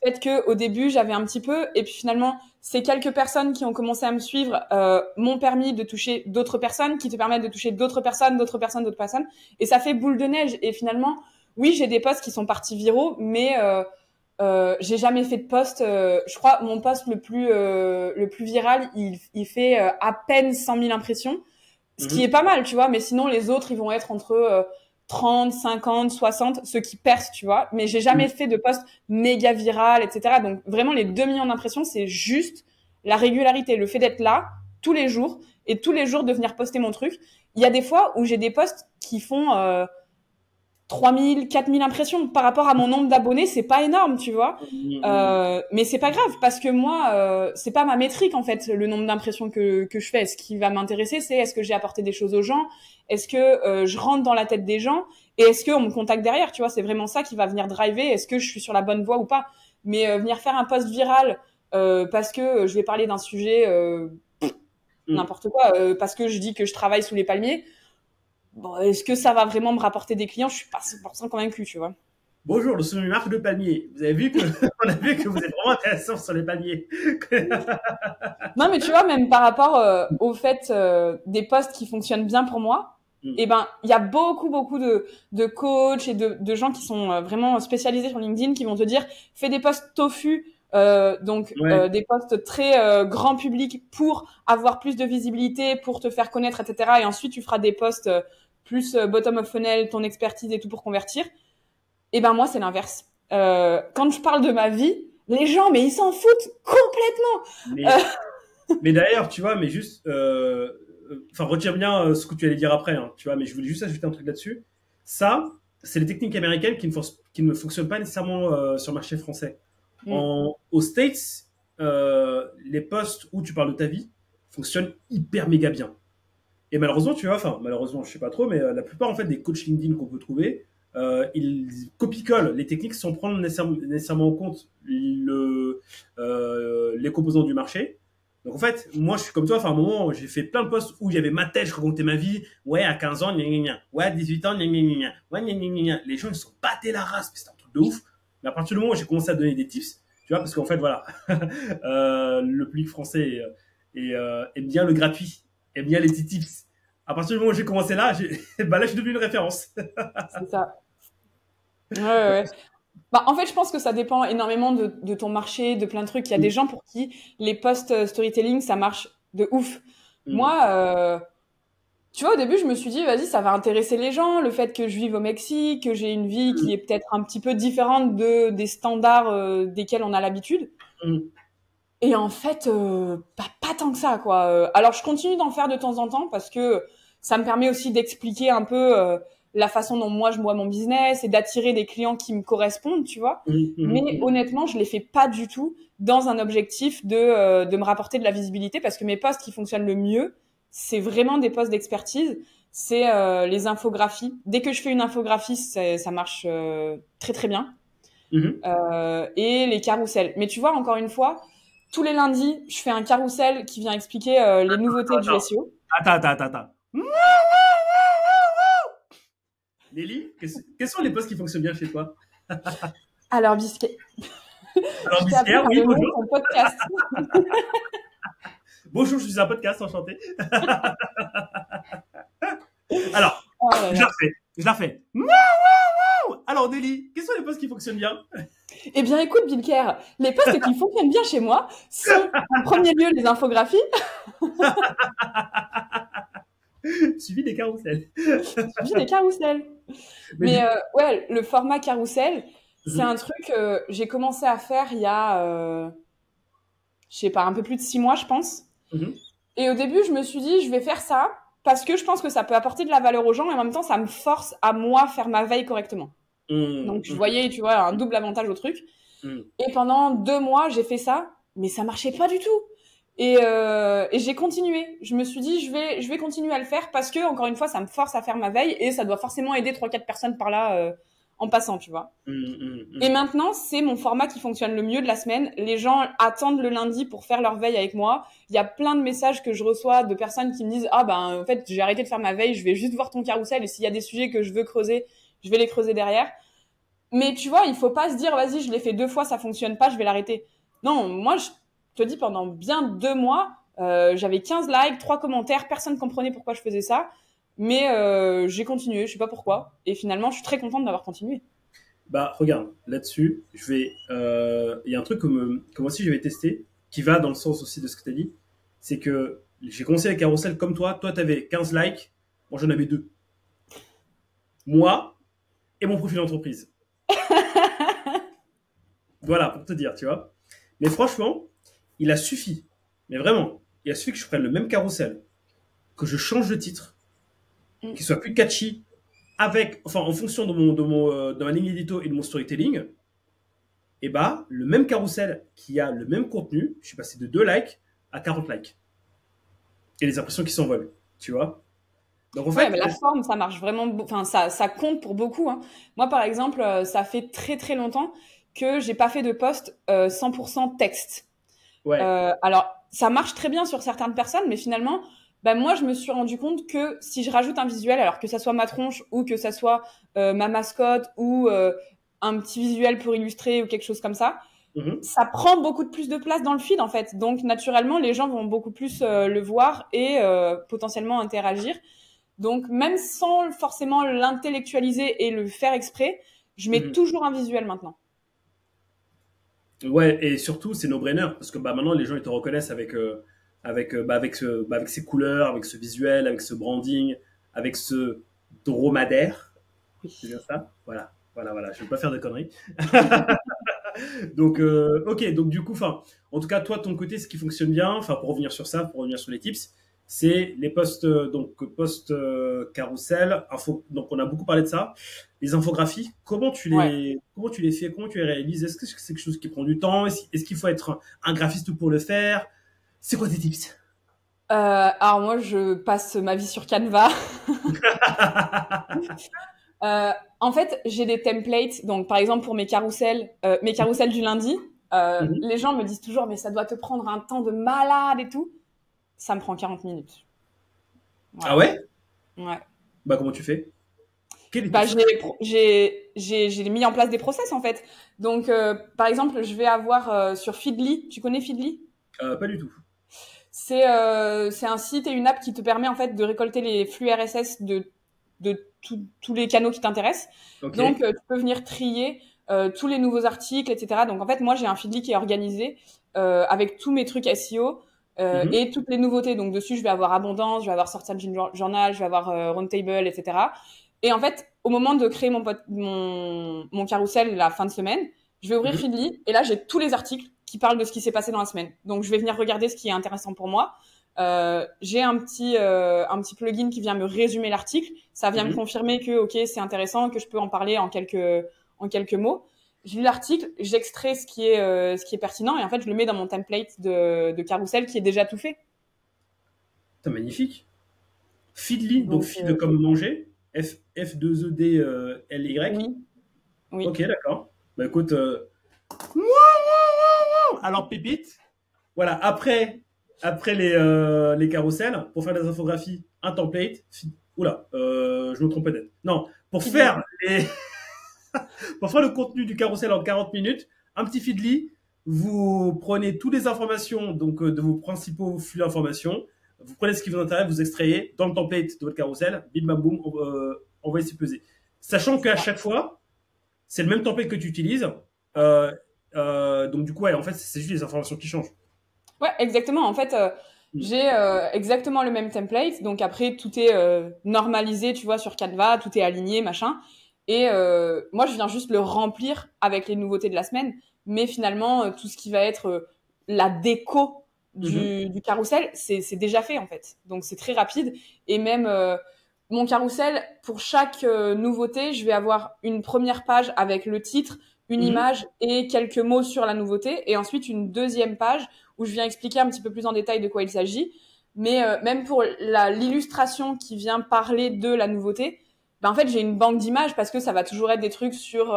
fait que au début, j'avais un petit peu, et puis finalement, ces quelques personnes qui ont commencé à me suivre m'ont permis de toucher d'autres personnes, qui te permettent de toucher d'autres personnes, et ça fait boule de neige. Et finalement, oui, j'ai des posts qui sont partis viraux, mais j'ai jamais fait de post. Je crois mon post le plus viral, il fait à peine 100 000 impressions, ce qui est pas mal, tu vois. Mais sinon, les autres, ils vont être entre 30, 50, 60, ceux qui percent, tu vois. Mais j'ai jamais fait de post méga viral, etc. Donc vraiment, les 2 millions d'impressions, c'est juste la régularité, le fait d'être là tous les jours et tous les jours de venir poster mon truc. Il y a des fois où j'ai des posts qui font 3000, 4000 impressions. Par rapport à mon nombre d'abonnés, c'est pas énorme, tu vois. Mais c'est pas grave parce que moi, c'est pas ma métrique en fait, le nombre d'impressions que je fais. Ce qui va m'intéresser, c'est est-ce que j'ai apporté des choses aux gens, est-ce que je rentre dans la tête des gens et est-ce qu'on me contacte derrière, tu vois. C'est vraiment ça qui va venir driver. Est-ce que je suis sur la bonne voie ou pas. Mais venir faire un post viral parce que je vais parler d'un sujet n'importe quoi, parce que je dis que je travaille sous les palmiers. Bon, est-ce que ça va vraiment me rapporter des clients? Je suis pas 100% convaincue, tu vois. Bonjour, nous sommes une marque de palmiers. Vous avez vu que on a vu que vous êtes vraiment intéressant sur les palmiers. Non, mais tu vois, même par rapport au fait des posts qui fonctionnent bien pour moi, eh ben, il y a beaucoup de coachs et de gens qui sont vraiment spécialisés sur LinkedIn qui vont te dire fais des posts tofu. Des posts très grand public pour avoir plus de visibilité, pour te faire connaître, etc. Et ensuite, tu feras des posts plus bottom of funnel, ton expertise et tout pour convertir. Et ben moi, c'est l'inverse. Quand je parle de ma vie, les gens, mais ils s'en foutent complètement. Mais d'ailleurs, tu vois, mais juste, retiens bien ce que tu allais dire après, hein, tu vois, mais je voulais juste ajouter un truc là-dessus. Ça, c'est les techniques américaines qui ne fonctionnent pas nécessairement sur le marché français. Aux States, les posts où tu parles de ta vie fonctionnent hyper méga bien. Et malheureusement, tu vois, malheureusement, je sais pas trop, mais la plupart en fait des coachs LinkedIn qu'on peut trouver, ils copie-collent les techniques sans prendre nécessairement en compte les composants du marché. Donc en fait, moi je suis comme toi, à un moment, j'ai fait plein de posts où il y avait ma tête, je racontais ma vie, ouais, à 15 ans, gna gna gna, ouais, à 18 ans, gna gna gna, ouais, gna gna gna. Les gens ils se sont battés la race, mais c'était un truc de ouf. Mais à partir du moment où j'ai commencé à donner des tips, tu vois, parce qu'en fait, voilà, le public français aime bien le gratuit, aime bien les petits tips. À partir du moment où j'ai commencé là, là, je suis devenu une référence. C'est ça. Ouais. Bah, en fait, je pense que ça dépend énormément de ton marché, de plein de trucs. Il y a des gens pour qui les posts storytelling, ça marche de ouf. Moi, tu vois, au début, je me suis dit, vas-y, ça va intéresser les gens, le fait que je vive au Mexique, que j'ai une vie qui est peut-être un petit peu différente des standards desquels on a l'habitude. Et en fait, pas tant que ça, quoi. Alors, je continue d'en faire de temps en temps parce que ça me permet aussi d'expliquer un peu la façon dont moi je vois mon business et d'attirer des clients qui me correspondent, tu vois. Mais honnêtement, je les fais pas du tout dans un objectif de me rapporter de la visibilité parce que mes posts qui fonctionnent le mieux, c'est vraiment des posts d'expertise. C'est les infographies. Dès que je fais une infographie, ça marche très très bien. Et les carousels. Mais tu vois, encore une fois, tous les lundis, je fais un carrousel qui vient expliquer les nouveautés du SEO. Attends. Nelly, quels sont les posts qui fonctionnent bien chez toi? Alors, Bisquet. Oui, bonjour. Ton podcast. Bonjour, je suis un podcast, enchanté. Alors, je la refais. Alors, Nelly, quels sont les posts qui fonctionnent bien? Eh bien, écoute, Bilker, les posts qui fonctionnent bien chez moi sont, en premier lieu, les infographies. Suivi des carousels. Mais ouais, le format carrousel, c'est un truc que j'ai commencé à faire il y a, je sais pas, un peu plus de 6 mois, je pense. Et au début, je me suis dit, je vais faire ça parce que je pense que ça peut apporter de la valeur aux gens et en même temps, ça me force à moi faire ma veille correctement. Donc, je voyais, tu vois, un double avantage au truc. Et pendant 2 mois, j'ai fait ça, mais ça marchait pas du tout. Et j'ai continué. Je me suis dit, je vais continuer à le faire parce que, encore une fois, ça me force à faire ma veille et ça doit forcément aider 3-4 personnes par là en passant, tu vois. Et maintenant, c'est mon format qui fonctionne le mieux de la semaine. Les gens attendent le lundi pour faire leur veille avec moi. Il y a plein de messages que je reçois de personnes qui me disent, ah ben, en fait, j'ai arrêté de faire ma veille, je vais juste voir ton carrousel et s'il y a des sujets que je veux creuser, je vais les creuser derrière. Mais tu vois, il faut pas se dire, vas-y, je l'ai fait 2 fois, ça fonctionne pas, je vais l'arrêter. Non, moi, je te dis, pendant bien 2 mois, j'avais 15 likes, 3 commentaires, personne comprenait pourquoi je faisais ça. Mais j'ai continué, je sais pas pourquoi. Et finalement, je suis très contente d'avoir continué. Bah, regarde, là-dessus, il y a un truc que moi aussi j'avais testé, qui va dans le sens aussi de ce que tu as dit. C'est que j'ai commencé les carousels comme toi. Toi, tu avais 15 likes. Moi, j'en avais 2. Moi et mon profil d'entreprise. Voilà, pour te dire, tu vois. Mais franchement, il a suffi. Mais vraiment, il a suffi que je prenne le même carrousel, que je change de titre, qu'il soit plus catchy, en fonction de ma ligne édito et de mon storytelling, et bah, le même carrousel qui a le même contenu, je suis passé de 2 likes à 40 likes. Et les impressions qui s'envolent, tu vois. Donc en Ouais, fait, mais la forme, ça marche vraiment. Enfin, ça compte pour beaucoup, hein. Moi, par exemple, ça fait très très longtemps que j'ai pas fait de post 100% texte. ouais. Alors, ça marche très bien sur certaines personnes, mais finalement, bah, moi, je me suis rendu compte que si je rajoute un visuel, alors que ça soit ma tronche ou que ça soit ma mascotte ou un petit visuel pour illustrer ou quelque chose comme Mhm. ça prend beaucoup de plus de place dans le feed en fait. Donc naturellement, les gens vont beaucoup plus le voir et potentiellement interagir. Donc même sans forcément l'intellectualiser et le faire exprès, je mets Mhm. toujours un visuel maintenant. Ouais, et surtout, c'est no-brainer, parce que bah, maintenant, les gens, ils te reconnaissent avec ces couleurs, avec ce visuel, avec ce branding, avec ce dromadaire. C'est bien ça? Voilà, voilà, voilà. Je ne vais pas faire de conneries. Donc, ok, donc du coup, en tout cas, toi, de ton côté, ce qui fonctionne bien, pour revenir sur ça, pour revenir sur les tips, c'est les posts, posts carrousel, donc on a beaucoup parlé de ça. Les infographies, Ouais. comment tu les fais, comment tu les réalises? Est-ce que c'est quelque chose qui prend du temps? Est-ce qu'il faut être un graphiste pour le faire? C'est quoi tes tips? Alors moi, je passe ma vie sur Canva. En fait, j'ai des templates. Donc, par exemple, pour mes carousels du lundi, Mhm. les gens me disent toujours, mais ça doit te prendre un temps de malade et tout. Ça me prend 40 minutes. Ah Voilà. ouais? Ouais. Bah, comment tu fais? Quel est ton Bah, secret? j'ai mis en place des process en fait. Donc, par exemple, je vais avoir sur Feedly. Tu connais Feedly? Pas du tout. C'est un site et une app qui te permet en fait de récolter les flux RSS de tous les canaux qui t'intéressent. Ok. Donc, tu peux venir trier tous les nouveaux articles, etc. Donc, en fait, moi, j'ai un Feedly qui est organisé avec tous mes trucs SEO Mhm. et toutes les nouveautés. Donc, dessus, je vais avoir Abondance, je vais avoir Search Engine Journal, je vais avoir Roundtable, etc. Et en fait, au moment de créer mon carrousel la fin de semaine, je vais ouvrir Mhm. Feedly et là, j'ai tous les articles qui parlent de ce qui s'est passé dans la semaine. Donc, je vais venir regarder ce qui est intéressant pour moi. J'ai un petit plugin qui vient me résumer l'article. Ça vient me Mhm. confirmer que, ok, c'est intéressant, que je peux en parler en quelques mots. Je lis l'article, j'extrais ce qui est pertinent et en fait, je le mets dans mon template de carrousel qui est déjà tout fait. Putain, magnifique. Feedly, donc Donc, feed comme manger, F2EDLY. oui, oui. Ok, d'accord. Bah écoute, alors pépite. Voilà, après les carousels, pour faire des infographies, un template. Oula, je me trompe peut-être. Non, Feedly. pour faire le contenu du carrousel en 40 minutes, un petit Feedly, vous prenez toutes les informations donc de vos principaux flux d'informations, vous prenez ce qui vous intéresse, vous extrayez dans le template de votre carrousel, bim bam boum, envoyez c'est pesé. Sachant qu'à chaque fois, c'est le même template que tu utilises. Euh, donc du coup, ouais, en fait, c'est juste les informations qui changent. Ouais, exactement. En fait, Mm. j'ai exactement le même template. Donc après, tout est normalisé, tu vois, sur Canva, tout est aligné, machin. Et moi, je viens juste le remplir avec les nouveautés de la semaine. Mais finalement, tout ce qui va être la déco Mhm. du carrousel, c'est déjà fait en fait. Donc c'est très rapide. Et même mon carrousel, pour chaque nouveauté, je vais avoir une première page avec le titre, une Mhm. image et quelques mots sur la nouveauté. Et ensuite, une deuxième page où je viens expliquer un petit peu plus en détail de quoi il s'agit. Mais même pour l'illustration qui vient parler de la nouveauté, ben en fait, j'ai une banque d'images parce que ça va toujours être des trucs sur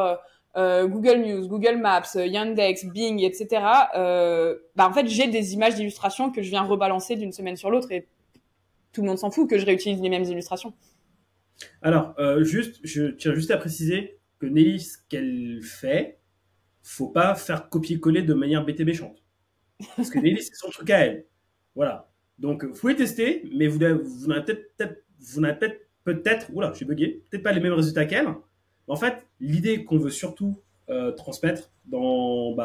Google News, Google Maps, Yandex, Bing, etc. En fait, j'ai des images d'illustration que je viens rebalancer d'une semaine sur l'autre et tout le monde s'en fout que je réutilise les mêmes illustrations. Alors, je tiens juste à préciser que Nelly, ce qu'elle fait, faut pas faire copier-coller de manière bête et méchante. Parce que Nelly, c'est son truc à elle. Voilà. Donc, vous pouvez tester, mais vous n'avez peut-être, oula, je suis bugué, peut-être pas les mêmes résultats qu'elle. En fait, l'idée qu'on veut surtout transmettre dans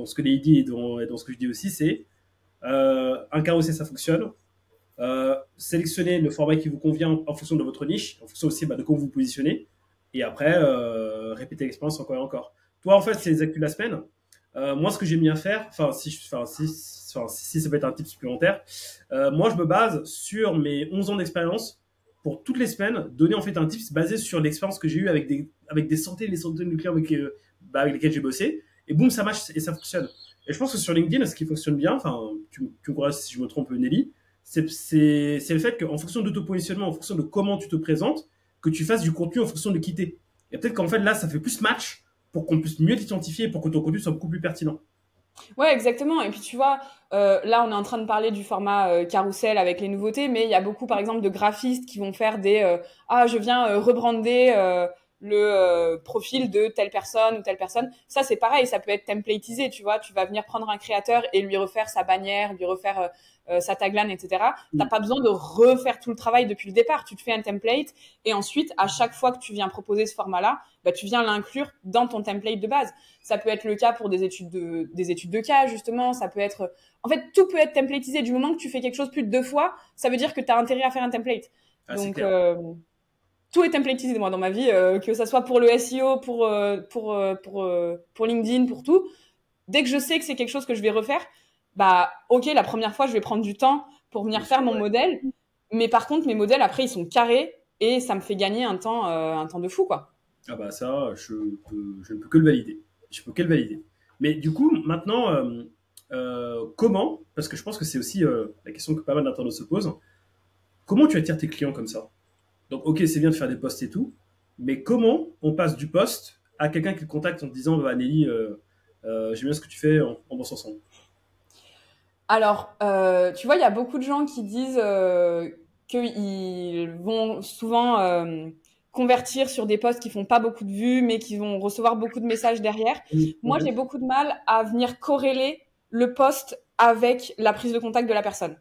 ce que Nelly dit et dans ce que je dis aussi, c'est un carrossel, ça fonctionne. Sélectionnez le format qui vous convient en fonction de votre niche, en fonction aussi de comment vous vous positionnez. Et après, répétez l'expérience encore et encore. Toi, en fait, c'est les actus de la semaine. Moi, ce que j'aime bien faire, si ça peut être un tip supplémentaire, moi, je me base sur mes 11 ans d'expérience pour toutes les semaines donner en fait un tips basé sur l'expérience que j'ai eue avec des centaines et des centaines de clients avec lesquels j'ai bossé. Et boum, ça marche et ça fonctionne. Et je pense que sur LinkedIn, ce qui fonctionne bien, enfin, tu me corriges si je me trompe, Nelly, c'est le fait qu'en fonction de ton positionnement, en fonction de comment tu te présentes, que tu fasses du contenu en fonction de qui t'es. Et peut-être qu'en fait, là, ça fait plus match pour qu'on puisse mieux t'identifier et pour que ton contenu soit beaucoup plus pertinent. Ouais, exactement. Et puis tu vois, là on est en train de parler du format carrousel avec les nouveautés, mais il y a beaucoup par exemple de graphistes qui vont faire des je viens rebrander le profil de telle personne ou telle personne. Ça c'est pareil, ça peut être templatisé, tu vois. Tu vas venir prendre un créateur et lui refaire sa bannière, lui refaire sa tagline, etc. T'as pas besoin de refaire tout le travail depuis le départ. Tu te fais un template et ensuite à chaque fois que tu viens proposer ce format-là, bah tu viens l'inclure dans ton template de base. Ça peut être le cas pour des études de cas, justement. Ça peut être, en fait, tout peut être templatisé. Du moment que tu fais quelque chose plus de 2 fois, ça veut dire que tu as intérêt à faire un template. Donc, tout est templatisé, moi, dans ma vie, que ça soit pour le SEO, pour LinkedIn, pour tout. Dès que je sais que c'est quelque chose que je vais refaire, bah, ok, la première fois, je vais prendre du temps pour venir faire mon modèle. Mais par contre, mes modèles, après, ils sont carrés et ça me fait gagner un temps de fou, quoi. Ah bah ça, je ne peux que le valider. Je peux que le valider. Mais du coup, maintenant, comment, parce que je pense que c'est aussi la question que pas mal d'internautes se posent, comment tu attires tes clients comme ça? Donc, ok, c'est bien de faire des posts et tout, mais comment on passe du post à quelqu'un qui te contacte en te disant, bah, Nelly, j'aime bien ce que tu fais, on bosse ensemble. Alors, tu vois, il y a beaucoup de gens qui disent qu'ils vont souvent convertir sur des posts qui font pas beaucoup de vues, mais qui vont recevoir beaucoup de messages derrière. Moi, j'ai beaucoup de mal à venir corréler le post avec la prise de contact de la personne.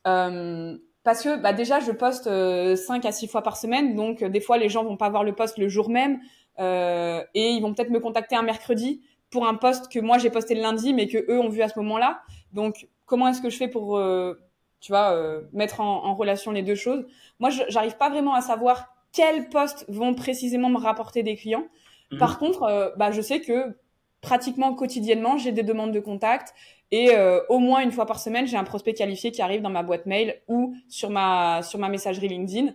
Parce que bah, déjà, je poste 5 à 6 fois par semaine, donc des fois, les gens vont pas voir le post le jour même et ils vont peut-être me contacter un mercredi pour un post que moi, j'ai posté le lundi, mais que eux ont vu à ce moment-là. Donc, comment est-ce que je fais pour, mettre en relation les deux choses? Moi, j'arrive pas vraiment à savoir quels posts vont précisément me rapporter des clients. Par contre, je sais que pratiquement quotidiennement, j'ai des demandes de contact et au moins une fois par semaine, j'ai un prospect qualifié qui arrive dans ma boîte mail ou sur ma messagerie LinkedIn.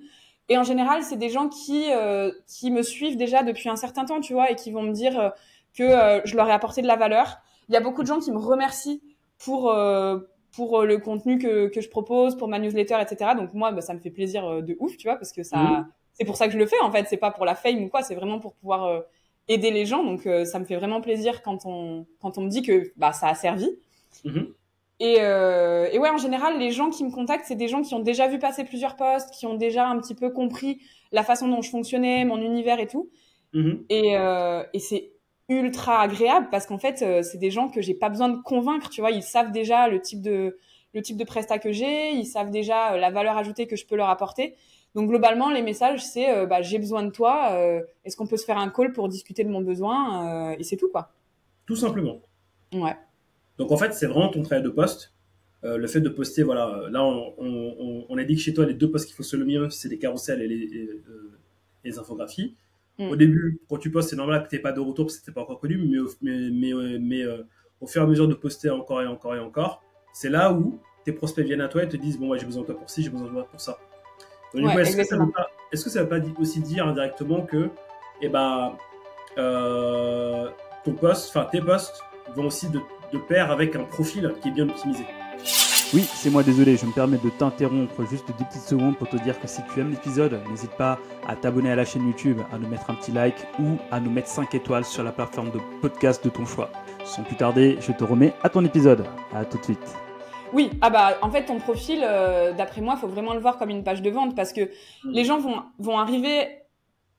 Et en général, c'est des gens qui me suivent déjà depuis un certain temps, tu vois, et qui vont me dire que je leur ai apporté de la valeur. Il y a beaucoup de gens qui me remercient pour le contenu que je propose, pour ma newsletter, etc. Donc moi, bah, ça me fait plaisir de ouf, tu vois, parce que c'est pour ça que je le fais, en fait. C'est pas pour la fame ou quoi, c'est vraiment pour pouvoir aider les gens. Donc ça me fait vraiment plaisir quand on me dit que bah, ça a servi. Et ouais, en général, les gens qui me contactent, c'est des gens qui ont déjà vu passer plusieurs posts, qui ont déjà un petit peu compris la façon dont je fonctionnais, mon univers et tout. Et c'est ultra agréable parce qu'en fait, c'est des gens que j'ai pas besoin de convaincre, tu vois. Ils savent déjà le type de prestat que j'ai, ils savent déjà la valeur ajoutée que je peux leur apporter. Donc globalement, les messages, c'est j'ai besoin de toi. Est-ce qu'on peut se faire un call pour discuter de mon besoin et c'est tout, quoi. Tout simplement. Ouais. Donc en fait, c'est vraiment ton travail de poste. Le fait de poster, voilà, là on a dit que chez toi, les 2 posts qu'il faut se le mieux, c'est les carousels et les infographies. Au début, quand tu postes, c'est normal que tu n'aies pas de retour parce que tu n'es pas encore connu, mais au fur et à mesure de poster encore et encore et encore, c'est là où tes prospects viennent à toi et te disent, bon, ouais, j'ai besoin de toi pour ci, j'ai besoin de toi pour ça. Donc, du coup, est-ce que ça ne veut pas aussi dire indirectement que ton post, enfin tes posts vont aussi de pair avec un profil qui est bien optimisé? Oui, c'est moi, désolé, je me permets de t'interrompre juste 2 petites secondes pour te dire que si tu aimes l'épisode, n'hésite pas à t'abonner à la chaîne YouTube, à nous mettre un petit like ou à nous mettre 5 étoiles sur la plateforme de podcast de ton choix. Sans plus tarder, je te remets à ton épisode. À tout de suite. Oui, en fait, ton profil, d'après moi, il faut vraiment le voir comme une page de vente parce que les gens vont arriver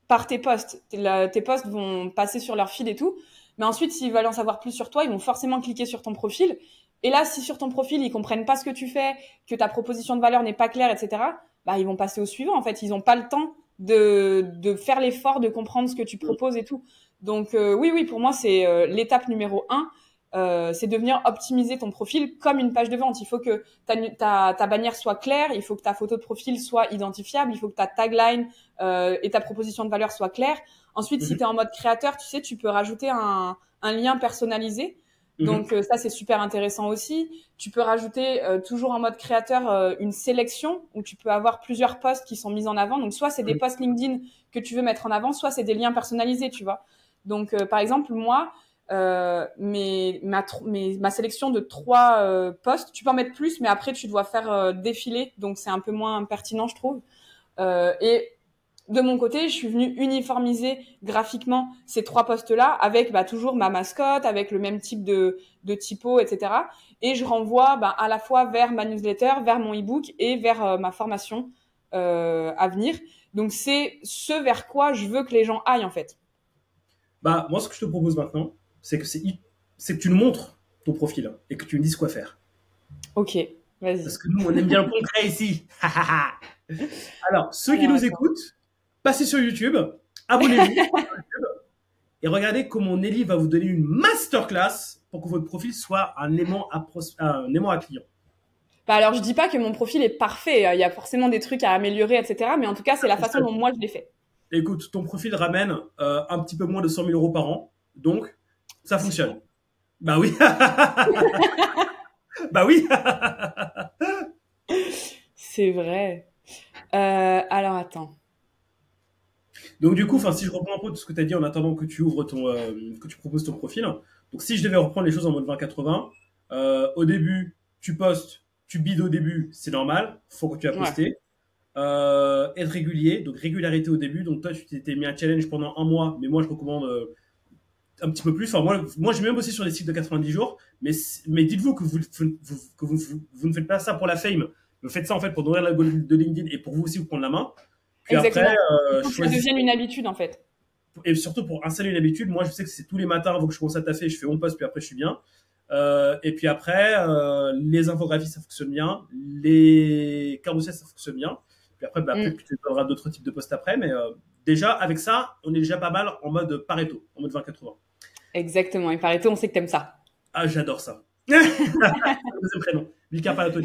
par tes posts. Tes posts vont passer sur leur feed et tout. Mais ensuite, s'ils veulent en savoir plus sur toi, ils vont forcément cliquer sur ton profil. Et là, si sur ton profil, ils comprennent pas ce que tu fais, que ta proposition de valeur n'est pas claire, etc., bah, ils vont passer au suivant. En fait, ils ont pas le temps de faire l'effort de comprendre ce que tu proposes et tout. Donc, oui, pour moi, c'est l'étape numéro 1. C'est de venir optimiser ton profil comme une page de vente. Il faut que ta bannière soit claire, il faut que ta photo de profil soit identifiable, il faut que ta tagline et ta proposition de valeur soient claires. Ensuite, si tu es en mode créateur, tu sais, tu peux rajouter un lien personnalisé. Donc ça, c'est super intéressant aussi. Tu peux rajouter toujours en mode créateur une sélection où tu peux avoir plusieurs posts qui sont mis en avant. Donc soit c'est des posts LinkedIn que tu veux mettre en avant, soit c'est des liens personnalisés, tu vois. Donc par exemple, moi, ma sélection de 3 posts, tu peux en mettre plus, mais après tu dois faire défiler. Donc c'est un peu moins pertinent, je trouve. Et de mon côté, je suis venue uniformiser graphiquement ces 3 posts-là avec toujours ma mascotte, avec le même type de typo, etc. Et je renvoie à la fois vers ma newsletter, vers mon e-book et vers ma formation à venir. Donc, c'est ce vers quoi je veux que les gens aillent, en fait. Moi, ce que je te propose maintenant, c'est que tu nous montres ton profil et que tu me dises quoi faire. Ok, vas-y. Parce que nous, on aime bien le concret ici. Alors, ceux qui nous écoutent, passez sur YouTube, abonnez-vous sur YouTube et regardez comment Nelly va vous donner une masterclass pour que votre profil soit un aimant à client. Alors, je dis pas que mon profil est parfait. Il y a forcément des trucs à améliorer, etc. Mais en tout cas, c'est la façon dont moi je l'ai fait. Écoute, ton profil ramène un petit peu moins de 100 000 euros par an. Donc, ça fonctionne. Bah oui. Bah oui. C'est vrai. Alors, attends. Donc du coup, si je reprends un peu tout ce que tu as dit en attendant que tu ouvres que tu proposes ton profil. Donc si je devais reprendre les choses en mode 20-80, au début, tu postes, tu bides au début, c'est normal, faut que tu aies posté. Être régulier, donc régularité au début. Donc toi, tu t'étais mis un challenge pendant 1 mois, mais moi je recommande un petit peu plus. Enfin moi j'ai même bossé sur des cycles de 90 jours, mais dites-vous que vous ne faites pas ça pour la fame. Vous faites ça en fait pour nourrir l'algorithme de LinkedIn et pour vous aussi vous prendre la main. Puis exactement. après, faut que ça devienne une habitude en fait. Et surtout pour installer une habitude, moi je sais que c'est tous les matins avant que je commence à taffer, je fais mon post puis après je suis bien. Et puis après, les infographies ça fonctionne bien, les carousels ça fonctionne bien. Puis après, après tu auras d'autres types de posts après, mais déjà avec ça, on est déjà pas mal en mode Pareto, en mode 20-80. Exactement, et Pareto, on sait que t'aimes ça. Ah, j'adore ça. Deuxième prénom, Lucas Pareto.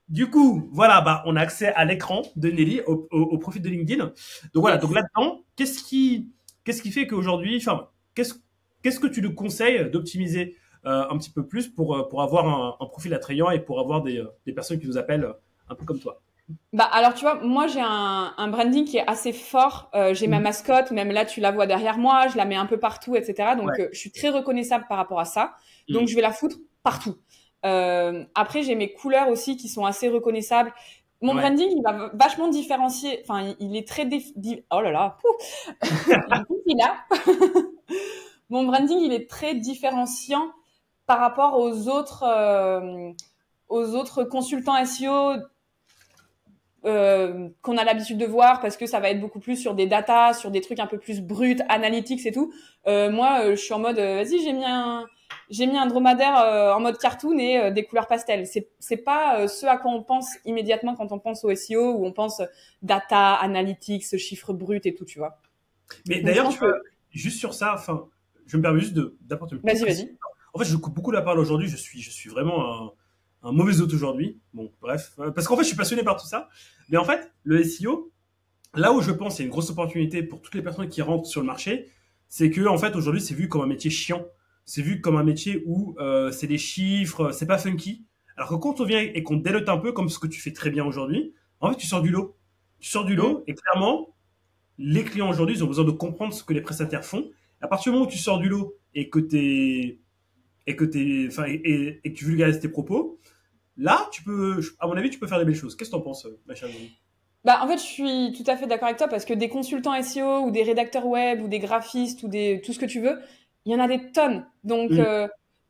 Du coup, voilà, on a accès à l'écran de Nelly, au profil de LinkedIn. Donc voilà, donc là-dedans, qu'est-ce qui fait qu'aujourd'hui, qu'est-ce que tu nous conseilles d'optimiser un petit peu plus pour avoir un profil attrayant et pour avoir des personnes qui nous appellent un peu comme toi? Alors tu vois, moi j'ai un branding qui est assez fort. J'ai ma mascotte, même là tu la vois derrière moi, je la mets un peu partout, etc. Donc je suis très reconnaissable par rapport à ça. Donc je vais la foutre partout. Après j'ai mes couleurs aussi qui sont assez reconnaissables. Mon branding il va vachement différencier. Enfin il est très oh là là. Mon branding il est très différenciant par rapport aux autres consultants SEO. Qu'on a l'habitude de voir parce que ça va être beaucoup plus sur des datas, sur des trucs un peu plus bruts, analytics et tout. Moi, je suis en mode, vas-y, j'ai mis un dromadaire en mode cartoon et des couleurs pastel. C'est pas ce à quoi on pense immédiatement quand on pense au SEO où on pense data, analytics, chiffres bruts et tout, tu vois. Mais d'ailleurs, tu vois, juste sur ça, je me permets juste d'apporter une petite Vas-y. En fait, je coupe beaucoup la parole aujourd'hui. Je suis vraiment un mauvais hôte aujourd'hui. Bon, bref. Parce qu'en fait, je suis passionné par tout ça. Mais en fait, le SEO, là où je pense qu'il y a une grosse opportunité pour toutes les personnes qui rentrent sur le marché, c'est que, en fait, aujourd'hui, c'est vu comme un métier chiant. C'est vu comme un métier où c'est des chiffres, c'est pas funky. Alors que quand on vient et qu'on délote un peu, comme ce que tu fais très bien aujourd'hui, en fait, tu sors du lot. Tu sors du lot et clairement, les clients aujourd'hui, ils ont besoin de comprendre ce que les prestataires font. À partir du moment où tu sors du lot et que tu vulgarises tes propos, là, à mon avis, tu peux faire des belles choses. Qu'est-ce que t'en penses, ma chère Nelly? En fait, je suis tout à fait d'accord avec toi parce que des consultants SEO ou des rédacteurs web ou des graphistes ou tout ce que tu veux, il y en a des tonnes. Donc,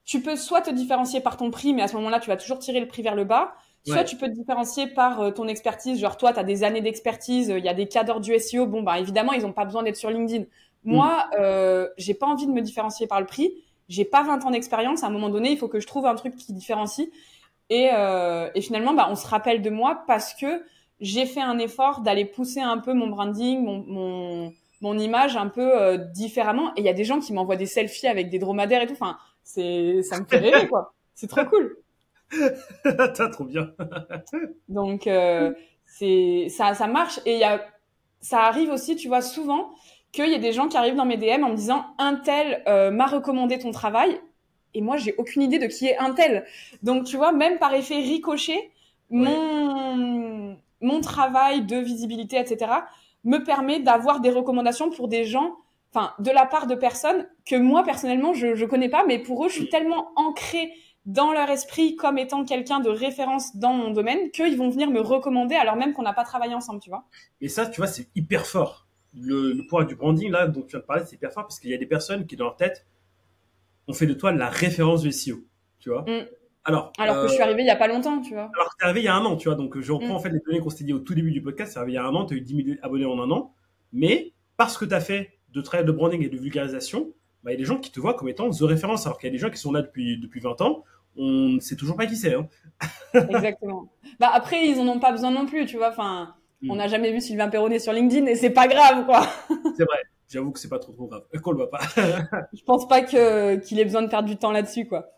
tu peux soit te différencier par ton prix, mais à ce moment-là, tu vas toujours tirer le prix vers le bas. Soit tu peux te différencier par ton expertise. Genre, toi, tu as des années d'expertise, il y a des cadres du SEO. Bon, évidemment, ils n'ont pas besoin d'être sur LinkedIn. Moi, j'ai pas envie de me différencier par le prix. J'ai pas 20 ans d'expérience. À un moment donné, il faut que je trouve un truc qui différencie. Et finalement, on se rappelle de moi parce que j'ai fait un effort d'aller pousser un peu mon branding, mon image un peu différemment. Et il y a des gens qui m'envoient des selfies avec des dromadaires et tout. Enfin, ça me fait rêver, quoi. C'est trop cool. T'as trop bien. Donc, ça marche. Et ça arrive aussi, tu vois, souvent qu'il y a des gens qui arrivent dans mes DM en me disant « Un tel m'a recommandé ton travail ». et moi j'ai aucune idée de qui est un tel. Donc tu vois, même par effet ricochet, mon travail de visibilité, etc., me permet d'avoir des recommandations pour des gens, enfin, de la part de personnes que moi, personnellement, je connais pas, mais pour eux, je suis tellement ancrée dans leur esprit comme étant quelqu'un de référence dans mon domaine qu'ils vont venir me recommander alors même qu'on n'a pas travaillé ensemble, tu vois. Et ça, tu vois, c'est hyper fort. Le point du branding, là, dont tu viens de parler, c'est hyper fort parce qu'il y a des personnes qui, dans leur tête, ont fait de toi la référence du SEO, tu vois. Alors que je suis arrivée il y a pas longtemps, tu vois. Alors que t'es arrivé il y a un an, tu vois. Donc, je reprends en fait les données qu'on s'était dit au tout début du podcast. C'est arrivé il y a un an, tu as eu 10 000 abonnés en un an. Mais parce que tu as fait de travail de branding et de vulgarisation, bah, il y a des gens qui te voient comme étant the référence. Alors qu'il y a des gens qui sont là depuis 20 ans. On ne sait toujours pas qui c'est. Hein. Exactement. Bah, après, ils en ont pas besoin non plus, tu vois. Enfin, on n'a jamais vu Sylvain Perronnet sur LinkedIn et c'est pas grave, quoi. C'est vrai. J'avoue que c'est pas trop grave. Qu'on le voit pas. Je pense pas qu'il ait besoin de perdre du temps là-dessus, quoi.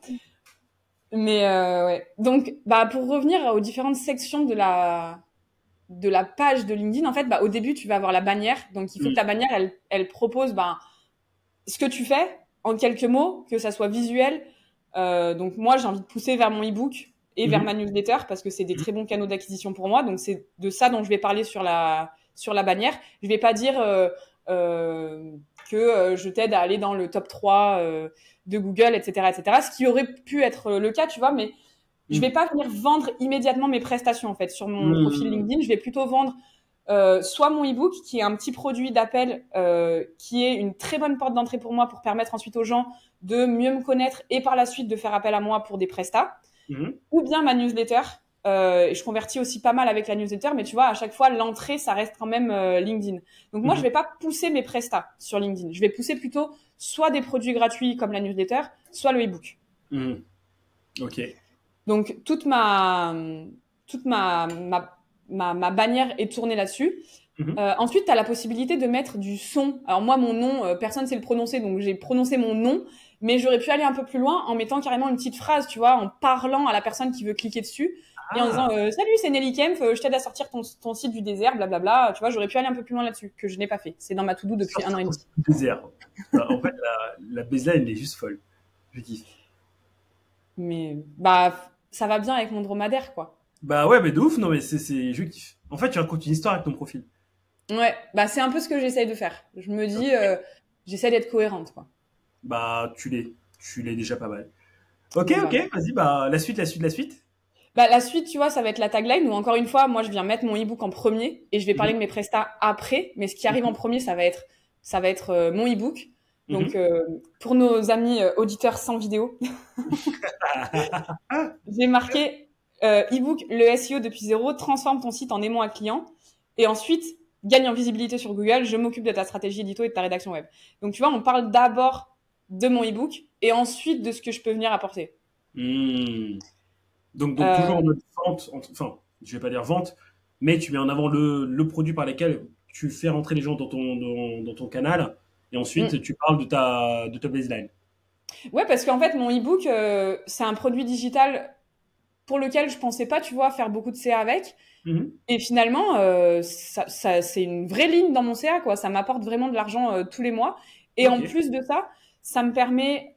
Mais ouais. Donc, bah, pour revenir aux différentes sections de la page de LinkedIn, en fait, bah, au début, tu vas avoir la bannière. Donc, il faut que ta bannière, elle propose, bah, ce que tu fais en quelques mots, que ça soit visuel. Donc, moi, j'ai envie de pousser vers mon e-book et vers ma newsletter parce que c'est des très bons canaux d'acquisition pour moi. Donc, c'est de ça dont je vais parler sur la bannière. Je vais pas dire que je t'aide à aller dans le top 3 de Google, etc., etc. Ce qui aurait pu être le cas, tu vois, mais je vais pas venir vendre immédiatement mes prestations, en fait, sur mon profil LinkedIn. Je vais plutôt vendre soit mon e-book, qui est un petit produit d'appel, qui est une très bonne porte d'entrée pour moi pour permettre ensuite aux gens de mieux me connaître et par la suite de faire appel à moi pour des prestats, ou bien ma newsletter. Et je convertis aussi pas mal avec la newsletter, mais tu vois, à chaque fois, l'entrée, ça reste quand même LinkedIn. Donc moi, je vais pas pousser mes prestats sur LinkedIn. Je vais pousser plutôt soit des produits gratuits comme la newsletter, soit le e-book. Ok. Donc toute ma bannière est tournée là-dessus. Ensuite, tu as la possibilité de mettre du son. Alors moi, mon nom, personne ne sait le prononcer, donc j'ai prononcé mon nom, mais j'aurais pu aller un peu plus loin en mettant carrément une petite phrase, tu vois, en parlant à la personne qui veut cliquer dessus, et en disant salut, c'est Nelly Kempf, je t'aide à sortir ton site du désert, blablabla. Tu vois, j'aurais pu aller un peu plus loin là-dessus, que je n'ai pas fait. C'est dans ma to-do depuis 1 an et demi. Désert. En fait, la baseline, elle est juste folle. Je kiffe. Mais bah, ça va bien avec mon dromadaire, quoi. Bah ouais, mais de ouf, non, mais je kiffe. En fait, tu racontes une histoire avec ton profil. Ouais, bah c'est un peu ce que j'essaye de faire. Je me dis, j'essaie d'être cohérente, quoi. Bah, tu l'es déjà pas mal. Ok, vas-y, bah, la suite. Bah, la suite, tu vois, ça va être la tagline où, encore une fois, moi, je viens mettre mon e-book en premier et je vais parler de mes prestats après, mais ce qui arrive en premier, ça va être mon e-book. Donc, pour nos amis auditeurs sans vidéo, j'ai marqué e-book, le SEO depuis zéro, transforme ton site en aimant un client et ensuite, gagne en visibilité sur Google, je m'occupe de ta stratégie édito et de ta rédaction web. Donc, tu vois, on parle d'abord de mon e-book et ensuite de ce que je peux venir apporter. Donc toujours en mode vente, enfin, je vais pas dire vente, mais tu mets en avant le produit par lequel tu fais rentrer les gens dans ton canal et ensuite tu parles de ta baseline. Ouais, parce qu'en fait, mon e-book, c'est un produit digital pour lequel je pensais pas, tu vois, faire beaucoup de CA avec. Et finalement, ça, c'est une vraie ligne dans mon CA, quoi. Ça m'apporte vraiment de l'argent tous les mois. Et en plus de ça, ça me permet,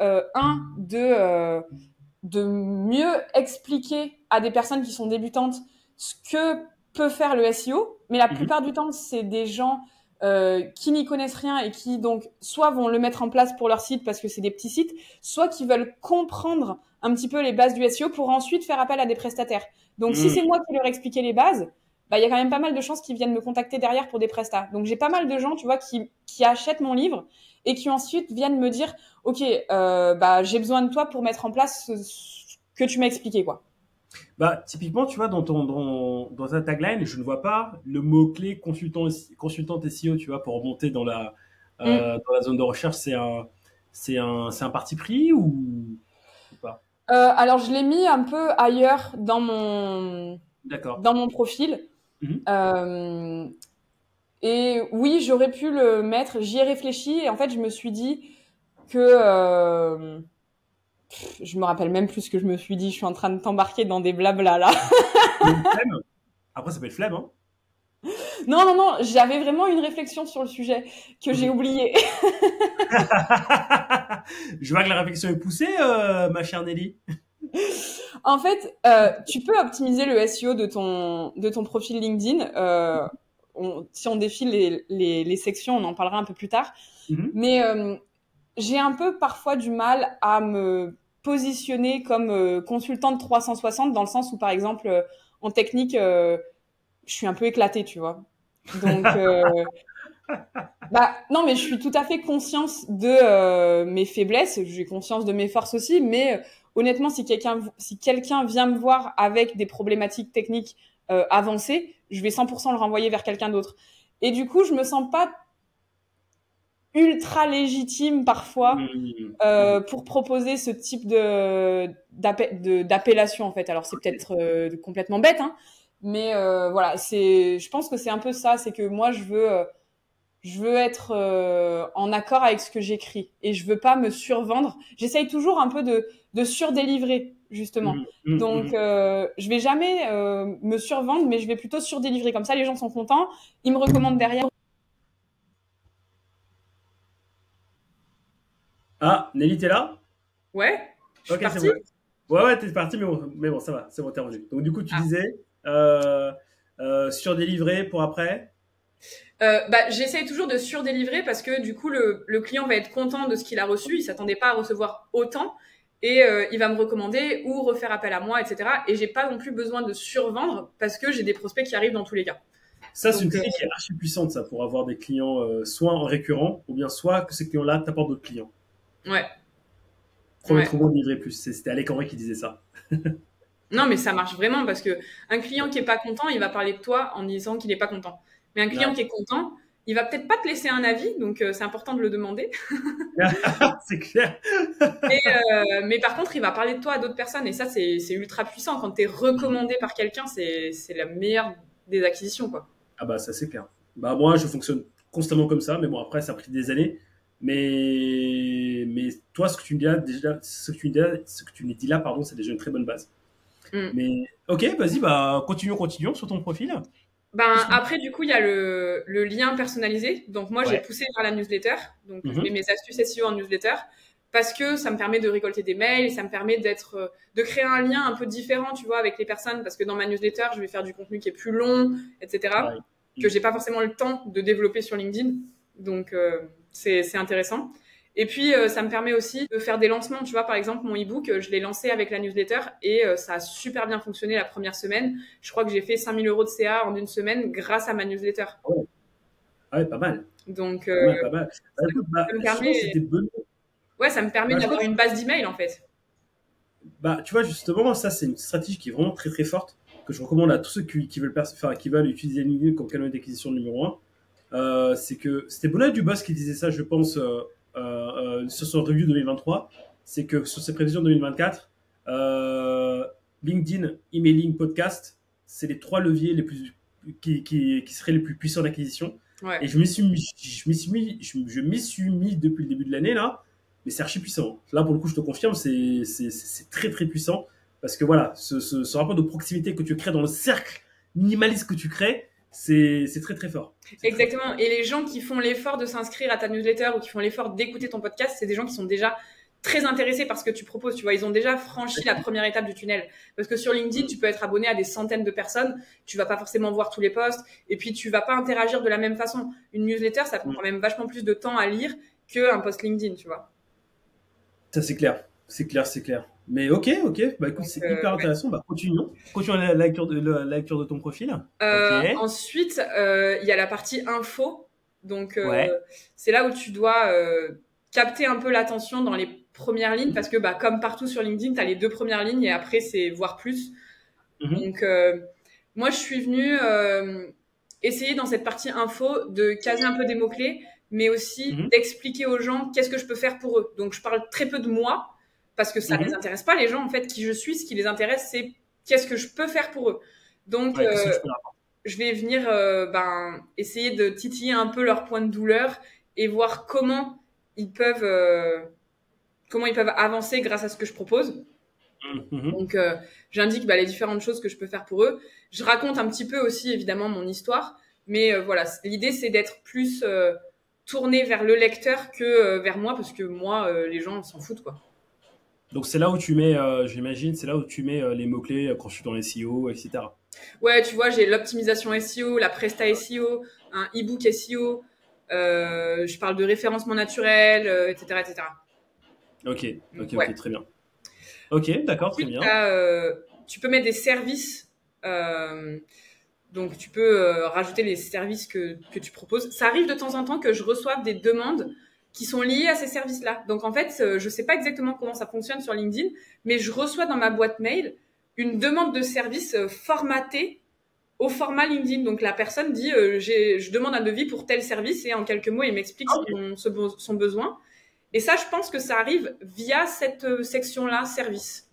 de mieux expliquer à des personnes qui sont débutantes ce que peut faire le SEO. Mais la plupart du temps, c'est des gens qui n'y connaissent rien et qui donc soit vont le mettre en place pour leur site parce que c'est des petits sites, soit qui veulent comprendre un petit peu les bases du SEO pour ensuite faire appel à des prestataires. Donc si c'est moi qui leur expliquais les bases, bah il y a quand même pas mal de chances qu'ils viennent me contacter derrière pour des prestats. Donc j'ai pas mal de gens, tu vois, qui achètent mon livre et qui ensuite viennent me dire OK, bah j'ai besoin de toi pour mettre en place ce que tu m'as expliqué, quoi. Bah, typiquement, tu vois, dans ta tagline, je ne vois pas le mot-clé consultante SEO, tu vois, pour remonter dans la zone de recherche. C'est un parti pris ou pas? Alors, je l'ai mis un peu ailleurs dans mon profil. Et oui, j'aurais pu le mettre. J'y ai réfléchi et en fait, je me suis dit que je me rappelle même plus ce que je me suis dit. Je suis en train de t'embarquer dans des blablas là. Après, ça peut être flemme, hein. Non, j'avais vraiment une réflexion sur le sujet que j'ai oubliée. Je vois que la réflexion est poussée, ma chère Nelly. En fait, tu peux optimiser le SEO de ton profil LinkedIn. Si on défile les sections, on en parlera un peu plus tard. Mais j'ai un peu parfois du mal à me positionner comme consultante 360 dans le sens où, par exemple, en technique, je suis un peu éclatée, tu vois. Donc, non, mais je suis tout à fait consciente de mes faiblesses, j'ai conscience de mes forces aussi, mais honnêtement, si quelqu'un vient me voir avec des problématiques techniques avancées, je vais 100% le renvoyer vers quelqu'un d'autre. Et du coup, je me sens pas ultra légitime parfois pour proposer ce type d'appellation en fait. Alors c'est peut-être complètement bête, hein, mais voilà, je pense que c'est un peu ça, c'est que moi je veux être en accord avec ce que j'écris et je veux pas me survendre. J'essaye toujours un peu de surdélivrer justement. Donc je vais jamais me survendre, mais je vais plutôt surdélivrer. Comme ça, les gens sont contents, ils me recommandent derrière. Ah, Nelly, t'es là? Ouais. Je suis partie. C'est bon. Ouais, t'es partie, mais bon, ça va, c'est bon, t'es revenu. Donc du coup, tu disais surdélivrer pour après. J'essaye toujours de surdélivrer parce que du coup le client va être content de ce qu'il a reçu, il s'attendait pas à recevoir autant et il va me recommander ou refaire appel à moi, etc. Et j'ai pas non plus besoin de survendre parce que j'ai des prospects qui arrivent dans tous les cas. Ça, c'est une technique qui est archi puissante, ça, pour avoir des clients soit en récurrent ou bien soit que ces clients-là t'apportent d'autres clients. Ouais. Promettre au moins de livrer plus. C'était Alec Henry qui disait ça. Non, mais ça marche vraiment parce que un client qui est pas content, il va parler de toi en disant qu'il est pas content. Mais un client qui est content, il va peut-être pas te laisser un avis, donc c'est important de le demander. C'est clair. Mais par contre, il va parler de toi à d'autres personnes et ça, c'est ultra puissant. Quand tu es recommandé par quelqu'un, c'est la meilleure des acquisitions, quoi. Ah bah ça c'est clair. Bah moi je fonctionne constamment comme ça, mais bon après ça a pris des années. Mais toi ce que tu me dis là, déjà, ce que tu me dis là, pardon, c'est déjà une très bonne base. Mais ok, vas-y, bah continuons sur ton profil. Après, du coup, il y a le lien personnalisé. Donc, moi, j'ai poussé vers la newsletter. Donc, je mets mes astuces SEO en newsletter parce que ça me permet de récolter des mails, ça me permet de créer un lien un peu différent, tu vois, avec les personnes parce que dans ma newsletter, je vais faire du contenu qui est plus long, etc., que j'ai pas forcément le temps de développer sur LinkedIn. Donc, c'est intéressant. Et puis, ça me permet aussi de faire des lancements. Tu vois, par exemple, mon e-book, je l'ai lancé avec la newsletter et ça a super bien fonctionné la première semaine. Je crois que j'ai fait 5 000 € de CA en une semaine grâce à ma newsletter. Oh. Ah ouais, pas mal. Donc, pas mal. Ça me permet... ça me permet d'avoir une base d'email, en fait. Bah, tu vois, justement, ça, c'est une stratégie qui est vraiment très, très forte, que je recommande à tous ceux qui veulent utiliser LinkedIn comme canal d'acquisition numéro 1. C'est que c'était Bonnet Dubos qui disait ça, je pense, sur son review 2023, c'est que sur ses prévisions 2024, LinkedIn, emailing, podcast, c'est les 3 leviers les plus qui seraient les plus puissants d'acquisition. Ouais. Et je m'y suis mis depuis le début de l'année là, mais c'est archi puissant. Là pour le coup, je te confirme, c'est très très puissant parce que voilà, ce rapport de proximité que tu crées dans le cercle minimaliste que tu crées, c'est très très fort. Exactement. Et les gens qui font l'effort de s'inscrire à ta newsletter ou qui font l'effort d'écouter ton podcast, c'est des gens qui sont déjà très intéressés par ce que tu proposes. Tu vois, ils ont déjà franchi la première étape du tunnel. Parce que sur LinkedIn, tu peux être abonné à des centaines de personnes. Tu vas pas forcément voir tous les posts. Et puis, tu vas pas interagir de la même façon. Une newsletter, ça prend quand même vachement plus de temps à lire qu'un post LinkedIn, tu vois. Ça, c'est clair. C'est clair. Mais ok. Bah écoute, c'est hyper intéressant. Bah continuons la lecture de ton profil. Ensuite, il y a la partie info. Donc, c'est là où tu dois capter un peu l'attention dans les premières lignes parce que comme partout sur LinkedIn, tu as les 2 premières lignes et après, c'est voir plus. Donc, moi, je suis venue essayer dans cette partie info de caser un peu des mots-clés, mais aussi d'expliquer aux gens qu'est-ce que je peux faire pour eux. Donc, je parle très peu de moi parce que ça les intéresse pas, les gens, en fait, qui je suis. Ce qui les intéresse, c'est qu'est-ce que je peux faire pour eux. Donc, je vais venir essayer de titiller un peu leur point de douleur et voir comment ils peuvent avancer grâce à ce que je propose. Donc, j'indique les différentes choses que je peux faire pour eux. Je raconte un petit peu aussi, évidemment, mon histoire Mais voilà, l'idée, c'est d'être plus tourné vers le lecteur que vers moi, parce que moi, les gens s'en foutent, quoi. Donc c'est là où tu mets, j'imagine, c'est là où tu mets les mots-clés quand je suis dans les SEO, etc. Ouais, tu vois, j'ai l'optimisation SEO, la Presta SEO, un e-book SEO, je parle de référencement naturel, etc., etc. Ok, Ouais. très bien. Ok, d'accord, très Ensuite, bien. tu peux mettre des services. Donc, tu peux rajouter les services que tu proposes. Ça arrive de temps en temps que je reçoive des demandes qui sont liées à ces services-là. Donc, en fait, je ne sais pas exactement comment ça fonctionne sur LinkedIn, mais je reçois dans ma boîte mail une demande de service formatée au format LinkedIn. Donc, la personne dit je demande un devis pour tel service et en quelques mots, il m'explique son besoin. Et ça, je pense que ça arrive via cette section-là, service.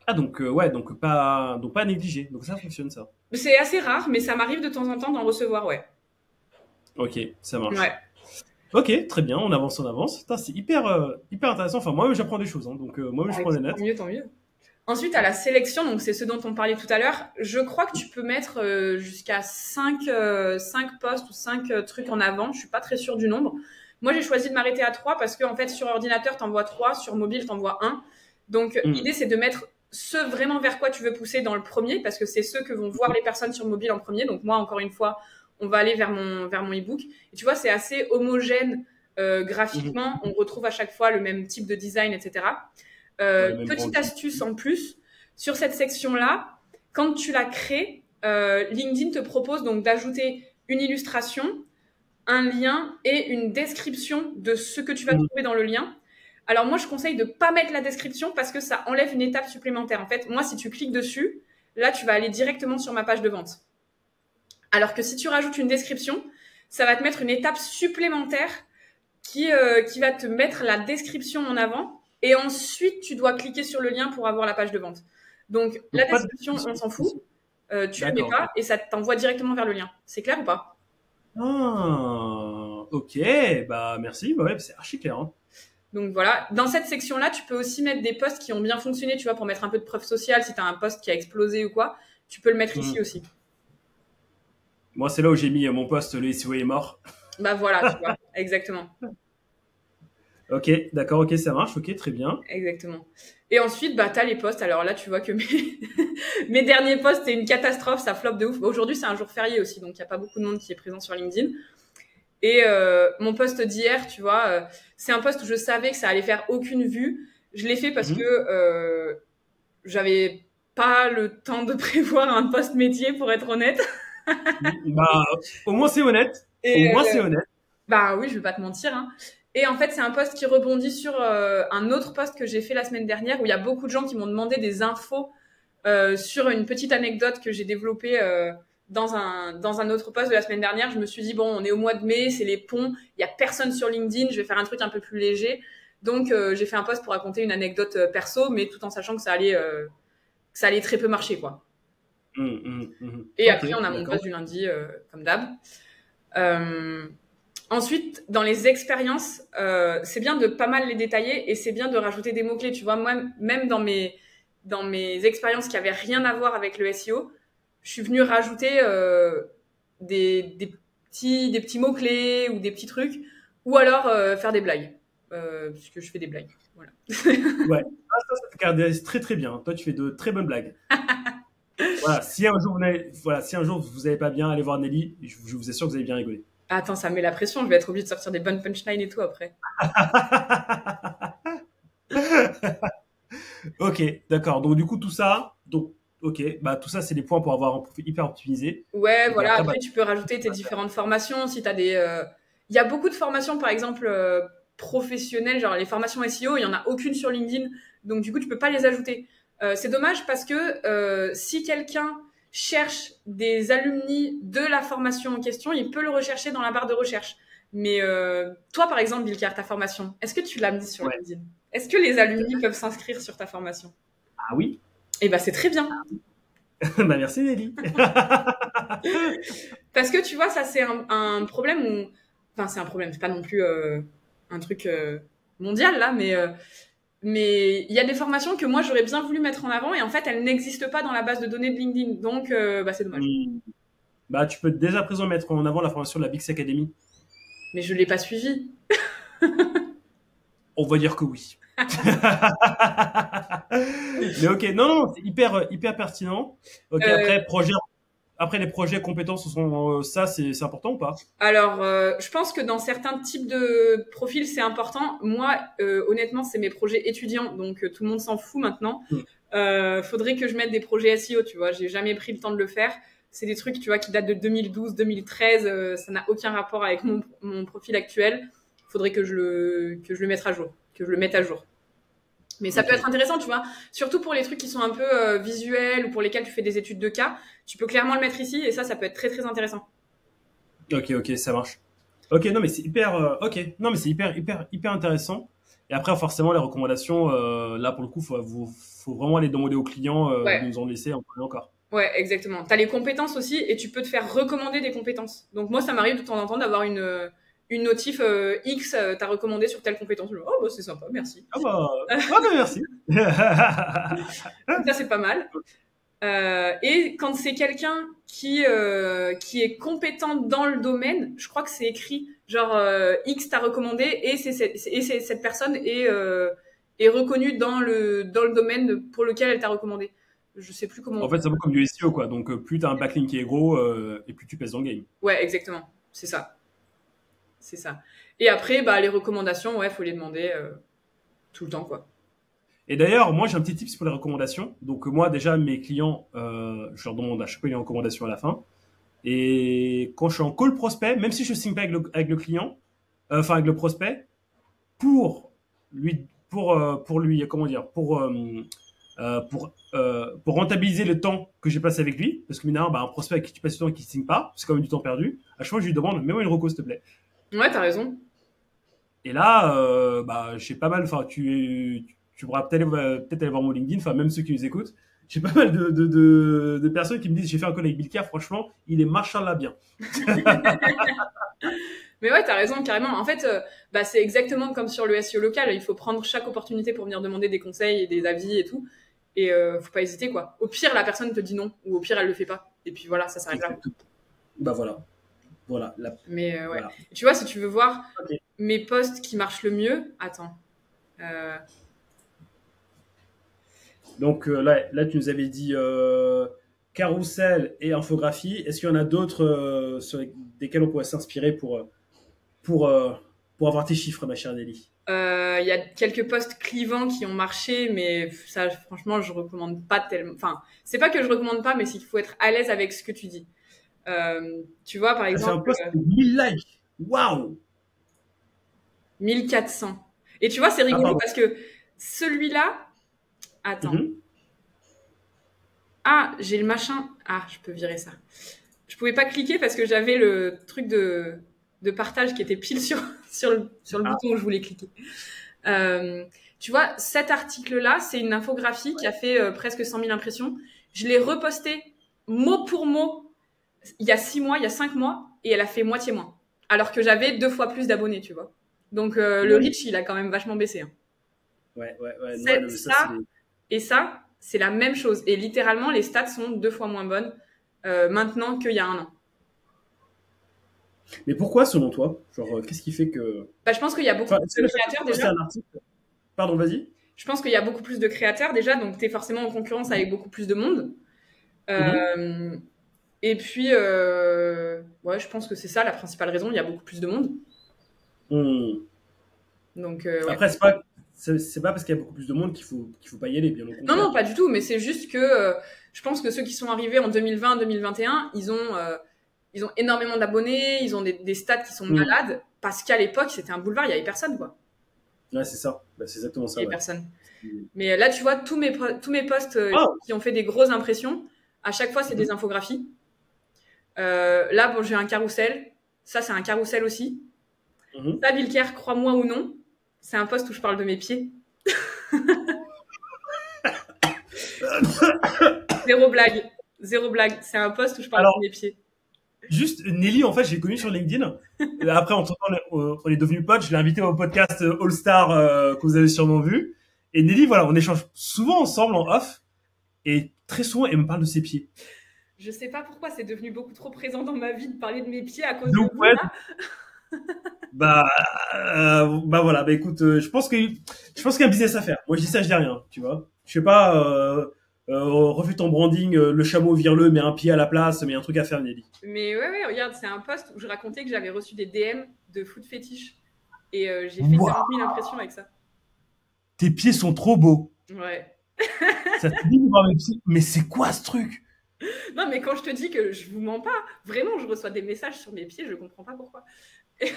Ah, donc, ouais, donc pas à négliger. Donc ça fonctionne, ça. C'est assez rare, mais ça m'arrive de temps en temps d'en recevoir, ouais. Ok, ça marche. Ouais. Ok, très bien, on avance, on avance. Putain, c'est hyper intéressant. Enfin, moi-même, j'apprends des choses. Hein, donc, moi-même, je prends des notes. Tant mieux, tant mieux. Ensuite, à la sélection, donc c'est ce dont on parlait tout à l'heure, je crois que tu peux mettre jusqu'à 5 posts ou 5 trucs en avant. Je suis pas très sûre du nombre. Moi, j'ai choisi de m'arrêter à 3 parce que, en fait, sur ordinateur, t'envoies 3, sur mobile, t'envoies 1. Donc, l'idée, c'est de mettre ce vraiment vers quoi tu veux pousser dans le premier, parce que c'est ceux que vont voir les personnes sur mobile en premier. Donc, moi, encore une fois, on va aller vers mon e-book. Et tu vois, c'est assez homogène graphiquement. On retrouve à chaque fois le même type de design, etc. Petite astuce en plus, sur cette section-là, quand tu la crées, LinkedIn te propose donc d'ajouter une illustration, un lien et une description de ce que tu vas trouver dans le lien. Alors moi, je conseille de pas mettre la description parce que ça enlève une étape supplémentaire. En fait, moi, si tu cliques dessus, là, tu vas aller directement sur ma page de vente. Alors que si tu rajoutes une description, ça va te mettre une étape supplémentaire qui va te mettre la description en avant. Et ensuite, tu dois cliquer sur le lien pour avoir la page de vente. Donc la description, on s'en fout. Tu ne mets pas et ça t'envoie directement vers le lien. C'est clair ou pas? Ah, ok, bah merci, bah ouais, c'est archi clair. Hein. Donc voilà, dans cette section-là, tu peux aussi mettre des posts qui ont bien fonctionné, tu vois, pour mettre un peu de preuve sociale. Si tu as un post qui a explosé ou quoi, tu peux le mettre ici aussi. Moi, c'est là où j'ai mis mon post, le SEO est mort. Bah voilà, tu vois, exactement. Ok, d'accord, ok, ça marche, ok, très bien. Exactement. Et ensuite, bah, t'as les posts. Alors là, tu vois que mes derniers posts, c'est une catastrophe, ça floppe de ouf. Aujourd'hui, c'est un jour férié aussi, donc il n'y a pas beaucoup de monde qui est présent sur LinkedIn. Et mon post d'hier, tu vois, c'est un post où je savais que ça allait faire aucune vue. Je l'ai fait parce que j'avais pas le temps de prévoir un post métier, pour être honnête. Bah, au moins c'est honnête. Et, au moins c'est honnête. Bah oui, je vais pas te mentir. Hein. Et en fait, c'est un post qui rebondit sur un autre post que j'ai fait la semaine dernière où il y a beaucoup de gens qui m'ont demandé des infos sur une petite anecdote que j'ai développée dans un autre post de la semaine dernière. Je me suis dit, bon, on est au mois de mai, c'est les ponts, il y a personne sur LinkedIn, je vais faire un truc un peu plus léger. Donc, j'ai fait un post pour raconter une anecdote perso, mais tout en sachant que ça allait très peu marcher, quoi. Et après, on a mon post du lundi, comme d'hab. Ensuite, dans les expériences, c'est bien de pas mal les détailler et c'est bien de rajouter des mots-clés. Tu vois, moi, même dans mes expériences qui avaient rien à voir avec le SEO, je suis venue rajouter des petits mots-clés ou des petits trucs, ou alors faire des blagues, puisque je fais des blagues. Voilà. Ouais, ça te caractérise très très bien. Toi, tu fais de très bonnes blagues. Voilà, si un jour vous n'allez pas bien, allez voir Nelly, je vous assure que vous allez bien rigoler. Attends, ça me met la pression, je vais être obligée de sortir des bonnes punchlines et tout après. Ok, d'accord. Donc du coup tout ça, bah tout ça c'est des points pour avoir un profil hyper optimisé. Ouais, et voilà. Après, tu peux rajouter tes différentes formations. Si t'as il y a beaucoup de formations, par exemple professionnelles, genre les formations SEO, il y en a aucune sur LinkedIn, donc du coup tu peux pas les ajouter. C'est dommage parce que si quelqu'un cherche des alumni de la formation en question, il peut le rechercher dans la barre de recherche. Mais toi, par exemple, Bilkar, ta formation, est-ce que tu l'as mise sur LinkedIn? Est-ce que les alumni peuvent s'inscrire sur ta formation? Ah oui. Eh ben, c'est très bien. Bah merci Nelly. Parce que tu vois, ça c'est un problème où... Enfin, c'est un problème, c'est pas non plus un truc mondial là, mais il y a des formations que moi j'aurais bien voulu mettre en avant et en fait elles n'existent pas dans la base de données de LinkedIn, donc bah, c'est dommage. Bah, tu peux dès à présent mettre en avant la formation de la Bix Academy. Mais je l'ai pas suivi. On va dire que oui. Mais ok, non, c'est hyper pertinent. Ok, après les projets compétences sont ça, c'est important ou pas? Alors, je pense que dans certains types de profils, c'est important. Moi, honnêtement, c'est mes projets étudiants, donc tout le monde s'en fout maintenant. Faudrait que je mette des projets SEO, tu vois. J'ai jamais pris le temps de le faire. C'est des trucs, tu vois, qui datent de 2012, 2013. Ça n'a aucun rapport avec mon profil actuel. Faudrait que je le mette à jour, que je le mette à jour. Mais ça peut être intéressant, tu vois. Surtout pour les trucs qui sont un peu visuels ou pour lesquels tu fais des études de cas. Tu peux clairement le mettre ici et ça peut être très, très intéressant. Ok, ça marche. Ok, non, mais c'est hyper intéressant. Et après, forcément, les recommandations, là, pour le coup, faut vraiment aller demander aux clients de nous en laisser encore. Ouais, exactement. T'as les compétences aussi et tu peux te faire recommander des compétences. Donc moi, ça m'arrive de temps en temps d'avoir une notif X, t'as recommandé sur telle compétence. Oh, bah, c'est sympa, merci. Merci. Ça, c'est pas mal. Et quand c'est quelqu'un qui est compétent dans le domaine, je crois que c'est écrit genre X t'a recommandé et cette personne est reconnue dans le domaine pour lequel elle t'a recommandé. Je sais plus comment. En fait, c'est un peu comme du SEO, quoi. Donc, plus t'as un backlink qui est gros et plus tu pèses dans le game. Ouais, exactement. C'est ça. Et après, bah les recommandations, ouais, faut les demander tout le temps, quoi. Et d'ailleurs, moi, j'ai un petit tips pour les recommandations. Donc, moi, déjà, mes clients, je leur demande à chaque fois une recommandation à la fin. Et quand je suis en call prospect, même si je signe pas avec le client, avec le prospect, pour lui, comment dire, pour rentabiliser le temps que j'ai passé avec lui, parce que maintenant, un prospect avec qui tu passes du temps et qui ne signe pas, c'est quand même du temps perdu. À chaque fois, je lui demande, mets-moi une reco, s'il te plaît. Ouais, t'as raison. Et là, j'ai pas mal, tu pourras peut-être aller voir mon LinkedIn, même ceux qui nous écoutent. J'ai pas mal de personnes qui me disent, j'ai fait un call avec Bilka, franchement, il est machallah bien. Mais ouais, t'as raison, carrément. En fait, c'est exactement comme sur le SEO local. Il faut prendre chaque opportunité pour venir demander des conseils et des avis et tout. Et faut pas hésiter, quoi. Au pire, la personne te dit non, ou au pire, elle le fait pas. Et puis voilà, ça s'arrête là. Bah voilà. Mais ouais. Voilà. Tu vois, si tu veux voir mes posts qui marchent le mieux, attends. Donc là, tu nous avais dit carrousel et infographie. Est-ce qu'il y en a d'autres sur desquels on pourrait s'inspirer pour avoir tes chiffres, ma chère Nelly? Il y a quelques posts clivants qui ont marché, mais ça, franchement, je recommande pas tellement. Enfin, c'est pas que je recommande pas, mais c'est qu'il faut être à l'aise avec ce que tu dis. Tu vois, par exemple. C'est un post de 1000 likes. Waouh! 1400. Et tu vois, c'est rigolo parce que celui-là. Attends. Ah, j'ai le machin. Ah, je peux virer ça. Je pouvais pas cliquer parce que j'avais le truc de partage qui était pile sur le bouton où je voulais cliquer. Tu vois, cet article-là, c'est une infographie qui a fait presque 100 000 impressions. Je l'ai reposté mot pour mot il y a 6 mois, il y a 5 mois, et elle a fait moitié moins. Alors que j'avais 2 fois plus d'abonnés, tu vois. Donc, le reach, il a quand même vachement baissé. Hein. Ouais. Et ça, c'est la même chose. Et littéralement, les stats sont 2 fois moins bonnes maintenant qu'il y a 1 an. Mais pourquoi, selon toi? Genre, qu'est-ce qui fait que... je pense qu'il y a beaucoup plus de créateurs déjà. C'est un article. Pardon, vas-y. Je pense qu'il y a beaucoup plus de créateurs déjà, donc tu es forcément en concurrence avec beaucoup plus de monde. Et puis, je pense que c'est ça la principale raison. Il y a beaucoup plus de monde. Donc, après, c'est pas parce qu'il y a beaucoup plus de monde qu'il faut pas y aller, bien au contraire. Non, pas du tout. Mais c'est juste que je pense que ceux qui sont arrivés en 2020, 2021, ils ont énormément d'abonnés, ils ont des stats qui sont malades, parce qu'à l'époque, c'était un boulevard, il y avait personne, quoi. Ouais, c'est ça. C'est exactement ça. Il y avait personne. Mais là, tu vois, tous mes posts qui ont fait des grosses impressions, à chaque fois, c'est des infographies. Là, j'ai un carrousel. Ça, c'est un carrousel aussi. Ça, Bilker, crois-moi ou non, c'est un post où je parle de mes pieds. Zéro blague. C'est un post où je parle de mes pieds. Juste, Nelly, en fait, j'ai connu sur LinkedIn. Après, on est devenus potes. Je l'ai invité au podcast All Star que vous avez sûrement vu. Et Nelly, voilà, on échange souvent ensemble en off. Et très souvent, elle me parle de ses pieds. Je sais pas pourquoi c'est devenu beaucoup trop présent dans ma vie de parler de mes pieds à cause de Donc, vous, ouais, là. bah voilà, bah écoute, je pense qu'il y a un business à faire. Moi, je dis ça, je dis rien, tu vois. Je sais pas, refais ton branding, le chameau, vire-le, mets un pied à la place, mais un truc à faire, Nelly. Mais ouais, regarde, c'est un post où je racontais que j'avais reçu des DM de foot fétiche. Et j'ai fait Waouh, 40 000 impressions avec ça. tes pieds sont trop beaux. Ouais. Ça te dit de voir mes pieds? Mais c'est quoi ce truc? Non, mais quand je te dis que je vous mens pas, vraiment, je reçois des messages sur mes pieds, je comprends pas pourquoi.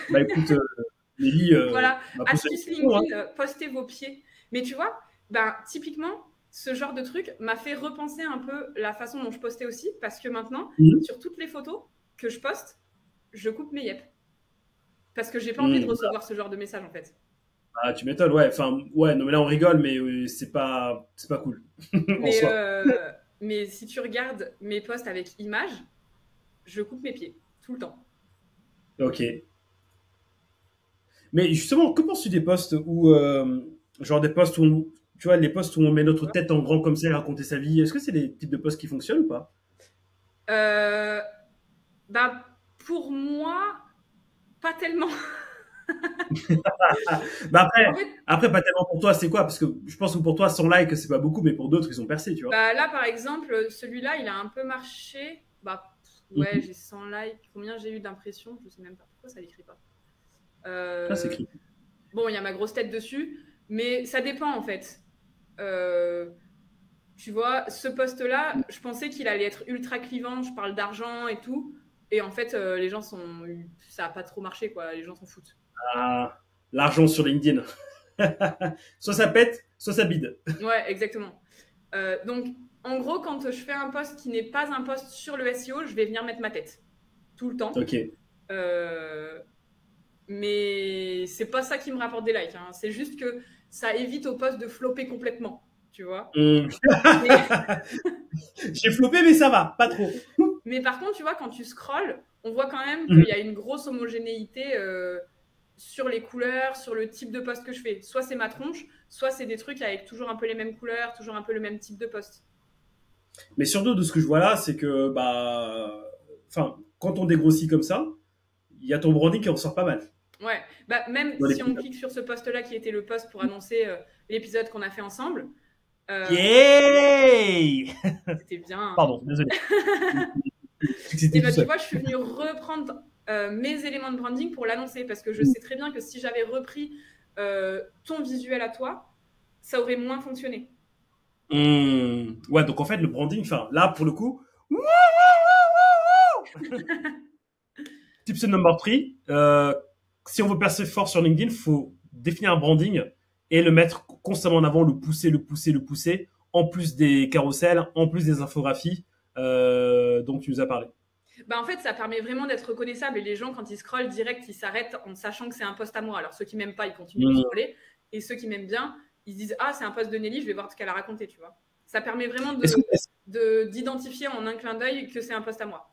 Bah écoute, Nelly, Voilà, m'a posé la astuce question, hein. LinkedIn, postez vos pieds. Mais tu vois, ben, typiquement, ce genre de truc m'a fait repenser un peu la façon dont je postais aussi, parce que maintenant, sur toutes les photos que je poste, je coupe mes yep. Parce que j'ai pas envie de recevoir ce genre de message, en fait. Ah, tu m'étonnes, ouais. Enfin, ouais, non, mais là, on rigole, mais c'est pas cool. En soi. Mais si tu regardes mes posts avec images, je coupe mes pieds, tout le temps. Ok. Mais justement, que penses-tu des posts où, genre des posts où, tu vois, les posts où on met notre tête en grand comme ça et raconter sa vie, est-ce que c'est des types de posts qui fonctionnent ou pas? Bah, pour moi, pas tellement. Bah après, En fait, après, pas tellement pour toi, c'est quoi? Parce que je pense que pour toi, 100 likes, c'est pas beaucoup, mais pour d'autres, ils ont percé, tu vois. bah, là, par exemple, celui-là, il a un peu marché. Bah, ouais, Mhm. j'ai 100 likes. Combien j'ai eu d'impressions? Je sais même pas. Pourquoi ça l'écrit pas? Ah, c'est Euh, écrit. Bon, il y a ma grosse tête dessus, mais ça dépend en fait. Euh, Tu vois, ce poste-là, je pensais qu'il allait être ultra clivant. Je parle d'argent et tout. Et en fait, les gens sont. Ça a pas trop marché, quoi. Les gens s'en foutent. Ah, l'argent sur LinkedIn. Soit ça pète, soit ça bide. Ouais, exactement. Donc, en gros, quand je fais un post qui n'est pas un post sur le SEO, je vais venir mettre ma tête tout le temps. Ok. Euh, mais c'est pas ça qui me rapporte des likes, hein. C'est juste que ça évite au post de flopper complètement, tu vois. Hmm. Mais, J'ai flopé, mais ça va, pas trop. mais par contre, tu vois, quand tu scrolles, on voit quand même qu'il Mhm. y a une grosse homogénéité sur les couleurs, sur le type de post que je fais. Soit c'est ma tronche, soit c'est des trucs avec toujours un peu les mêmes couleurs, toujours un peu le même type de post. Mais surtout, de ce que je vois là, c'est que, bah, enfin, quand on dégrossit comme ça, il y a ton branding qui ressort pas mal. Ouais, bah, même Dans les si on clique sur ce post-là qui était le post pour annoncer l'épisode qu'on a fait ensemble, Yay! c'était bien. Pardon, désolé. Et C'était tout bah, tu seul. vois, je suis venue reprendre mes éléments de branding pour l'annoncer parce que je sais très bien que si j'avais repris ton visuel à toi, ça aurait moins fonctionné. Ouais, donc en fait, le branding, enfin, là, pour le coup, tips number 3, si on veut percer fort sur LinkedIn, il faut définir un branding et le mettre constamment en avant, le pousser, le pousser, le pousser, en plus des carousels, en plus des infographies dont tu nous as parlé. Bah, en fait, ça permet vraiment d'être reconnaissable et les gens, quand ils scrollent direct, ils s'arrêtent en sachant que c'est un post à moi. Alors, ceux qui m'aiment pas, ils continuent de scroller et ceux qui m'aiment bien, ils se disent ah, c'est un post de Nelly, je vais voir ce qu'elle a raconté, tu vois. Ça permet vraiment d'identifier en un clin d'œil que c'est un post à moi.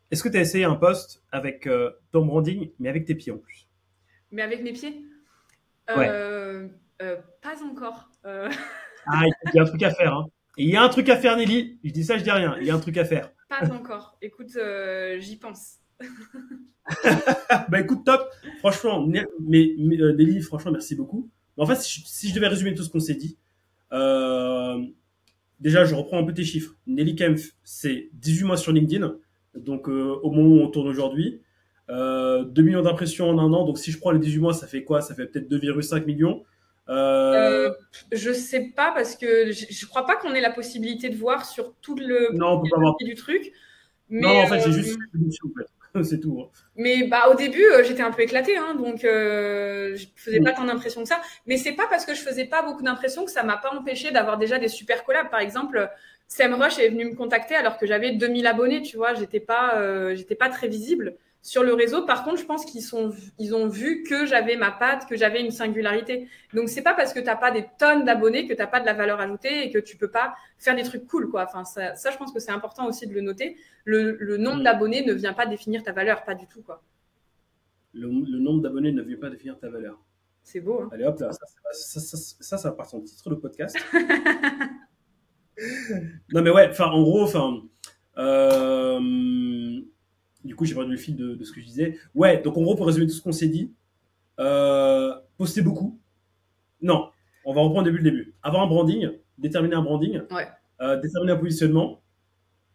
Est-ce que tu as essayé un post avec ton branding, mais avec tes pieds en plus? Mais avec mes pieds Ouais. Pas encore. Ah, il y a un truc à faire. Hein. Il y a un truc à faire, Nelly. Je dis ça, je dis rien. Il y a un truc à faire. Pas encore. Écoute, j'y pense. Bah écoute, top. Franchement, Nelly, franchement, merci beaucoup. En fait, si je devais résumer tout ce qu'on s'est dit, euh, déjà, je reprends un peu tes chiffres. Nelly Kempf, c'est 18 mois sur LinkedIn, donc au moment où on tourne aujourd'hui. 2 millions d'impressions en un an, donc si je prends les 18 mois, ça fait quoi? Ça fait peut-être 2,5 millions. Je sais pas parce que je crois pas qu'on ait la possibilité de voir sur tout le Non, on peut pas voir. du truc. Non, Mais, en fait, j'ai juste en fait. C'est tout. Hein. mais bah, au début, j'étais un peu éclatée, hein, donc je faisais pas tant d'impressions que ça. Mais c'est pas parce que je faisais pas beaucoup d'impressions que ça m'a pas empêché d'avoir déjà des super collabs. Par exemple, SEMrush est venu me contacter alors que j'avais 2000 abonnés, tu vois, j'étais pas très visible sur le réseau. Par contre, je pense ils ont vu que j'avais ma patte, que j'avais une singularité. Donc c'est pas parce que t'as pas des tonnes d'abonnés que t'as pas de la valeur ajoutée et que tu peux pas faire des trucs cool, quoi. Enfin, ça je pense que c'est important aussi de le noter. Le nombre d'abonnés ne vient pas définir ta valeur, pas du tout, quoi. Le nombre d'abonnés ne vient pas définir ta valeur. C'est beau, hein. Allez hop là, ça va partir en titre de podcast. Non mais ouais, enfin en gros, enfin Euh, du coup, j'ai perdu le fil de ce que je disais. Ouais, donc en gros, pour résumer tout ce qu'on s'est dit, postez beaucoup. Non, on va reprendre depuis le début. Avoir un branding, déterminer un branding, Ouais. déterminer un positionnement,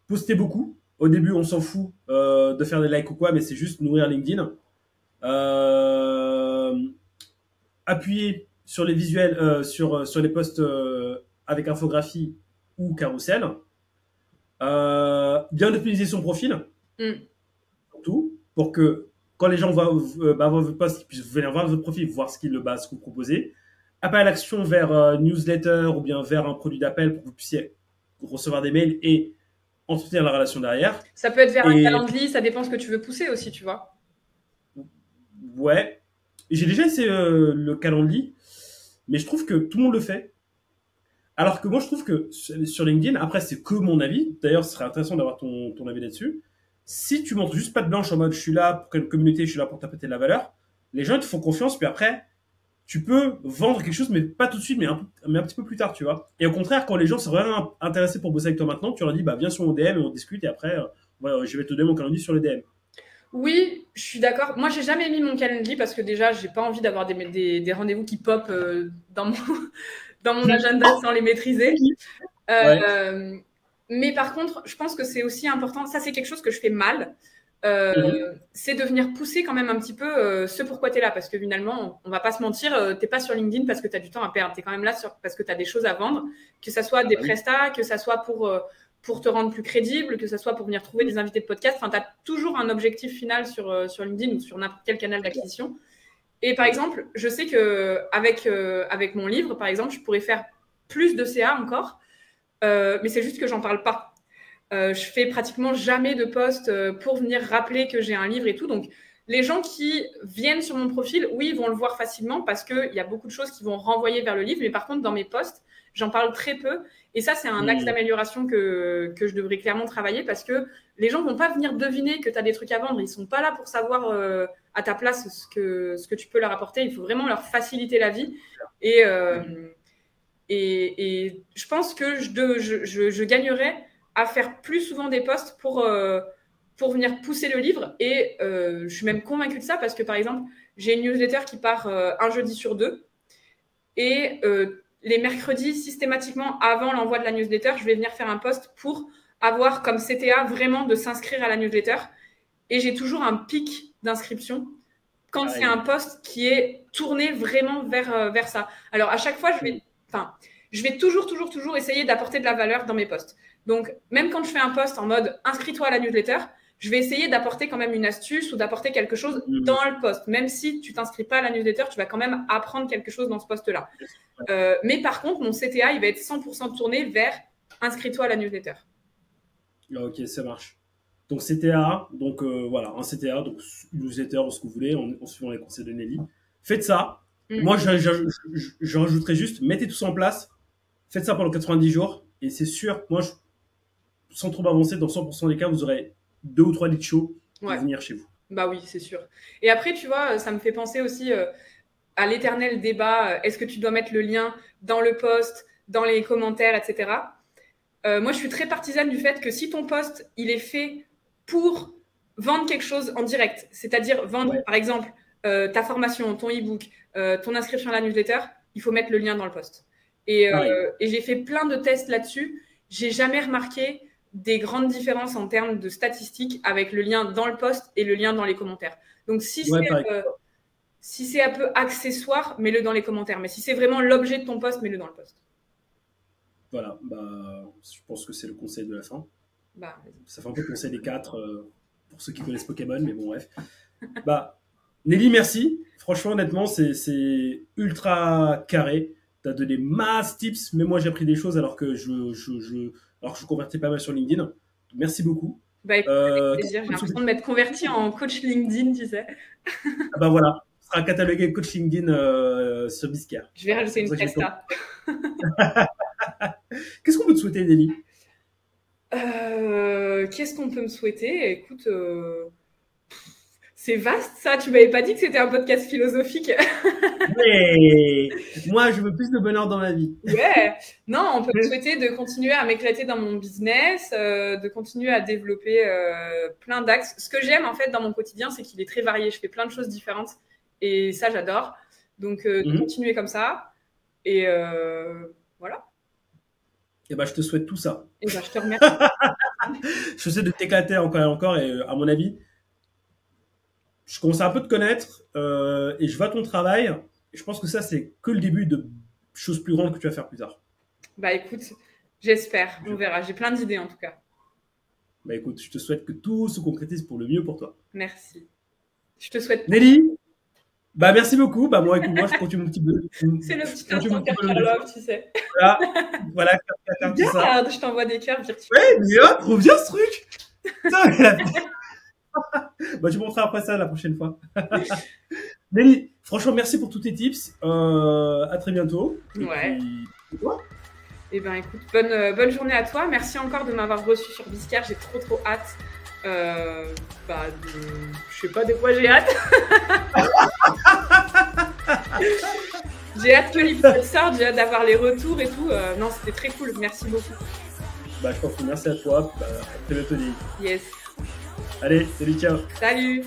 poster beaucoup. Au début, on s'en fout de faire des likes ou quoi, mais c'est juste nourrir LinkedIn. Appuyer sur les visuels, sur les posts avec infographie ou carrousel. Bien optimiser son profil, surtout, pour que quand les gens voient votre post, ils puissent venir voir votre profil, voir ce que vous proposez. Appel à l'action vers newsletter ou bien vers un produit d'appel pour que vous puissiez recevoir des mails et entretenir la relation derrière. Ça peut être vers un calendrier, ça dépend ce que tu veux pousser aussi, tu vois. Ouais. J'ai déjà essayé le calendrier, mais je trouve que tout le monde le fait. Alors que moi, je trouve que sur LinkedIn, après, c'est que mon avis. D'ailleurs, ce serait intéressant d'avoir ton avis là-dessus. Si tu montres juste pas de blanche en mode je suis là pour une communauté, je suis là pour t'apporter de la valeur, les gens ils te font confiance, puis après, tu peux vendre quelque chose, mais pas tout de suite, mais un petit peu plus tard, tu vois. Et au contraire, quand les gens sont vraiment intéressés pour bosser avec toi maintenant, tu leur dis, bah, viens sur mon DM et on discute, et après, je vais te donner mon calendrier sur le DM. Oui, je suis d'accord. Moi, j'ai jamais mis mon calendrier parce que déjà, j'ai pas envie d'avoir des rendez-vous qui pop dans mon agenda sans les maîtriser. Ouais. Mais par contre, je pense que c'est aussi important. Ça, c'est quelque chose que je fais mal. C'est de venir pousser quand même un petit peu ce pourquoi tu es là. Parce que finalement, on va pas se mentir, t'es pas sur LinkedIn parce que tu as du temps à perdre. Tu es quand même là parce que tu as des choses à vendre. Que ça soit des prestats, que ça soit pour te rendre plus crédible, que ça soit pour venir trouver des invités de podcast. Enfin, tu as toujours un objectif final sur LinkedIn ou sur n'importe quel canal d'acquisition. Et par exemple, je sais qu'avec mon livre, par exemple, je pourrais faire plus de CA encore. Mais c'est juste que j'en parle pas. Je fais pratiquement jamais de post pour venir rappeler que j'ai un livre et tout. Donc, les gens qui viennent sur mon profil, oui, ils vont le voir facilement parce qu'il y a beaucoup de choses qui vont renvoyer vers le livre. Mais par contre, dans mes posts, j'en parle très peu. Et ça, c'est un axe d'amélioration que je devrais clairement travailler parce que les gens vont pas venir deviner que tu as des trucs à vendre. Ils sont pas là pour savoir à ta place ce que tu peux leur apporter. Il faut vraiment leur faciliter la vie. Et je pense que je gagnerais à faire plus souvent des posts pour venir pousser le livre. Et je suis même convaincue de ça parce que, par exemple, j'ai une newsletter qui part un jeudi sur 2. Et les mercredis, systématiquement, avant l'envoi de la newsletter, je vais venir faire un post pour avoir comme CTA vraiment de s'inscrire à la newsletter. Et j'ai toujours un pic d'inscription quand c'est un post qui est tourné vraiment vers ça. Alors, à chaque fois, je vais toujours essayer d'apporter de la valeur dans mes posts. Donc, même quand je fais un post en mode « inscris-toi à la newsletter », je vais essayer d'apporter quand même une astuce ou d'apporter quelque chose dans le post. Même si tu t'inscris pas à la newsletter, tu vas quand même apprendre quelque chose dans ce post-là. Mais par contre, mon CTA, il va être 100% tourné vers « inscris-toi à la newsletter ». Ok, ça marche. Donc CTA, voilà, un CTA, donc newsletter ou ce que vous voulez, en suivant les conseils de Nelly. Faites ça. Moi, je rajouterais juste, mettez tout ça en place, faites ça pendant 90 jours, et c'est sûr, moi, sans trop avancer, dans 100% des cas, vous aurez 2 ou 3 leads chauds pour venir chez vous. Bah oui, c'est sûr. Et après, tu vois, ça me fait penser aussi à l'éternel débat, est-ce que tu dois mettre le lien dans le post, dans les commentaires, etc. Moi, je suis très partisane du fait que si ton post, il est fait pour vendre quelque chose en direct, c'est-à-dire vendre, par exemple, ta formation, ton e-book, ton inscription à la newsletter, il faut mettre le lien dans le post. Et j'ai fait plein de tests là-dessus. J'ai jamais remarqué des grandes différences en termes de statistiques avec le lien dans le post et le lien dans les commentaires. Donc, si c'est un peu accessoire, mets-le dans les commentaires. Mais si c'est vraiment l'objet de ton post, mets-le dans le post. Voilà, je pense que c'est le conseil de la fin. Ça fait un peu conseil des 4 pour ceux qui connaissent Pokémon, mais bon, bref. Nelly, merci. Franchement, honnêtement, c'est ultra carré. Tu as donné masse tips, mais moi, j'ai appris des choses alors que je convertis pas mal sur LinkedIn. Merci beaucoup. Écoute, avec plaisir. J'ai l'impression de m'être convertie en coach LinkedIn, tu sais. Voilà. Ce sera catalogué coach LinkedIn sur Bizcare. Je vais rajouter une presta. Qu'est-ce qu'on peut te souhaiter, Nelly? Qu'est-ce qu'on peut me souhaiter? Écoute, C'est vaste ça, tu m'avais pas dit que c'était un podcast philosophique. Mais moi, je veux plus de bonheur dans ma vie. Ouais, non, on peut me souhaiter de continuer à m'éclater dans mon business, de continuer à développer plein d'axes. Ce que j'aime en fait dans mon quotidien, c'est qu'il est très varié. Je fais plein de choses différentes et ça, j'adore. Donc, de continuer comme ça. Et voilà. Et ben, je te souhaite tout ça. Et ben, je te remercie. Je sais de t'éclater encore et à mon avis, je commence à un peu te connaître et je vois ton travail. Et je pense que ça, c'est que le début de choses plus grandes que tu vas faire plus tard. Bah écoute, j'espère, on verra. J'ai plein d'idées en tout cas. Bah écoute, je te souhaite que tout se concrétise pour le mieux pour toi. Merci. Je te souhaite. Nelly, bah merci beaucoup. Bah moi, écoute, moi je continue mon petit peu. C'est le petit instant Care Love, tu sais. Voilà, tout ça. Regarde, je t'envoie des cœurs virtuels. Ouais, mais oh, trop bien ce truc. Putain, bah, je montrerai après ça la prochaine fois. Nelly, franchement, merci pour tous tes tips. À très bientôt. Ouais. Et ben écoute, bonne journée à toi. Merci encore de m'avoir reçu sur Biscare. J'ai trop hâte. Je sais pas de quoi j'ai hâte. J'ai hâte que l'épisode sorte, j'ai hâte d'avoir les retours et tout. Non, c'était très cool. Merci beaucoup. Bah, je pense que merci à toi. Bah, à très bientôt, Nelly. Yes. Allez, salut, ciao. Salut.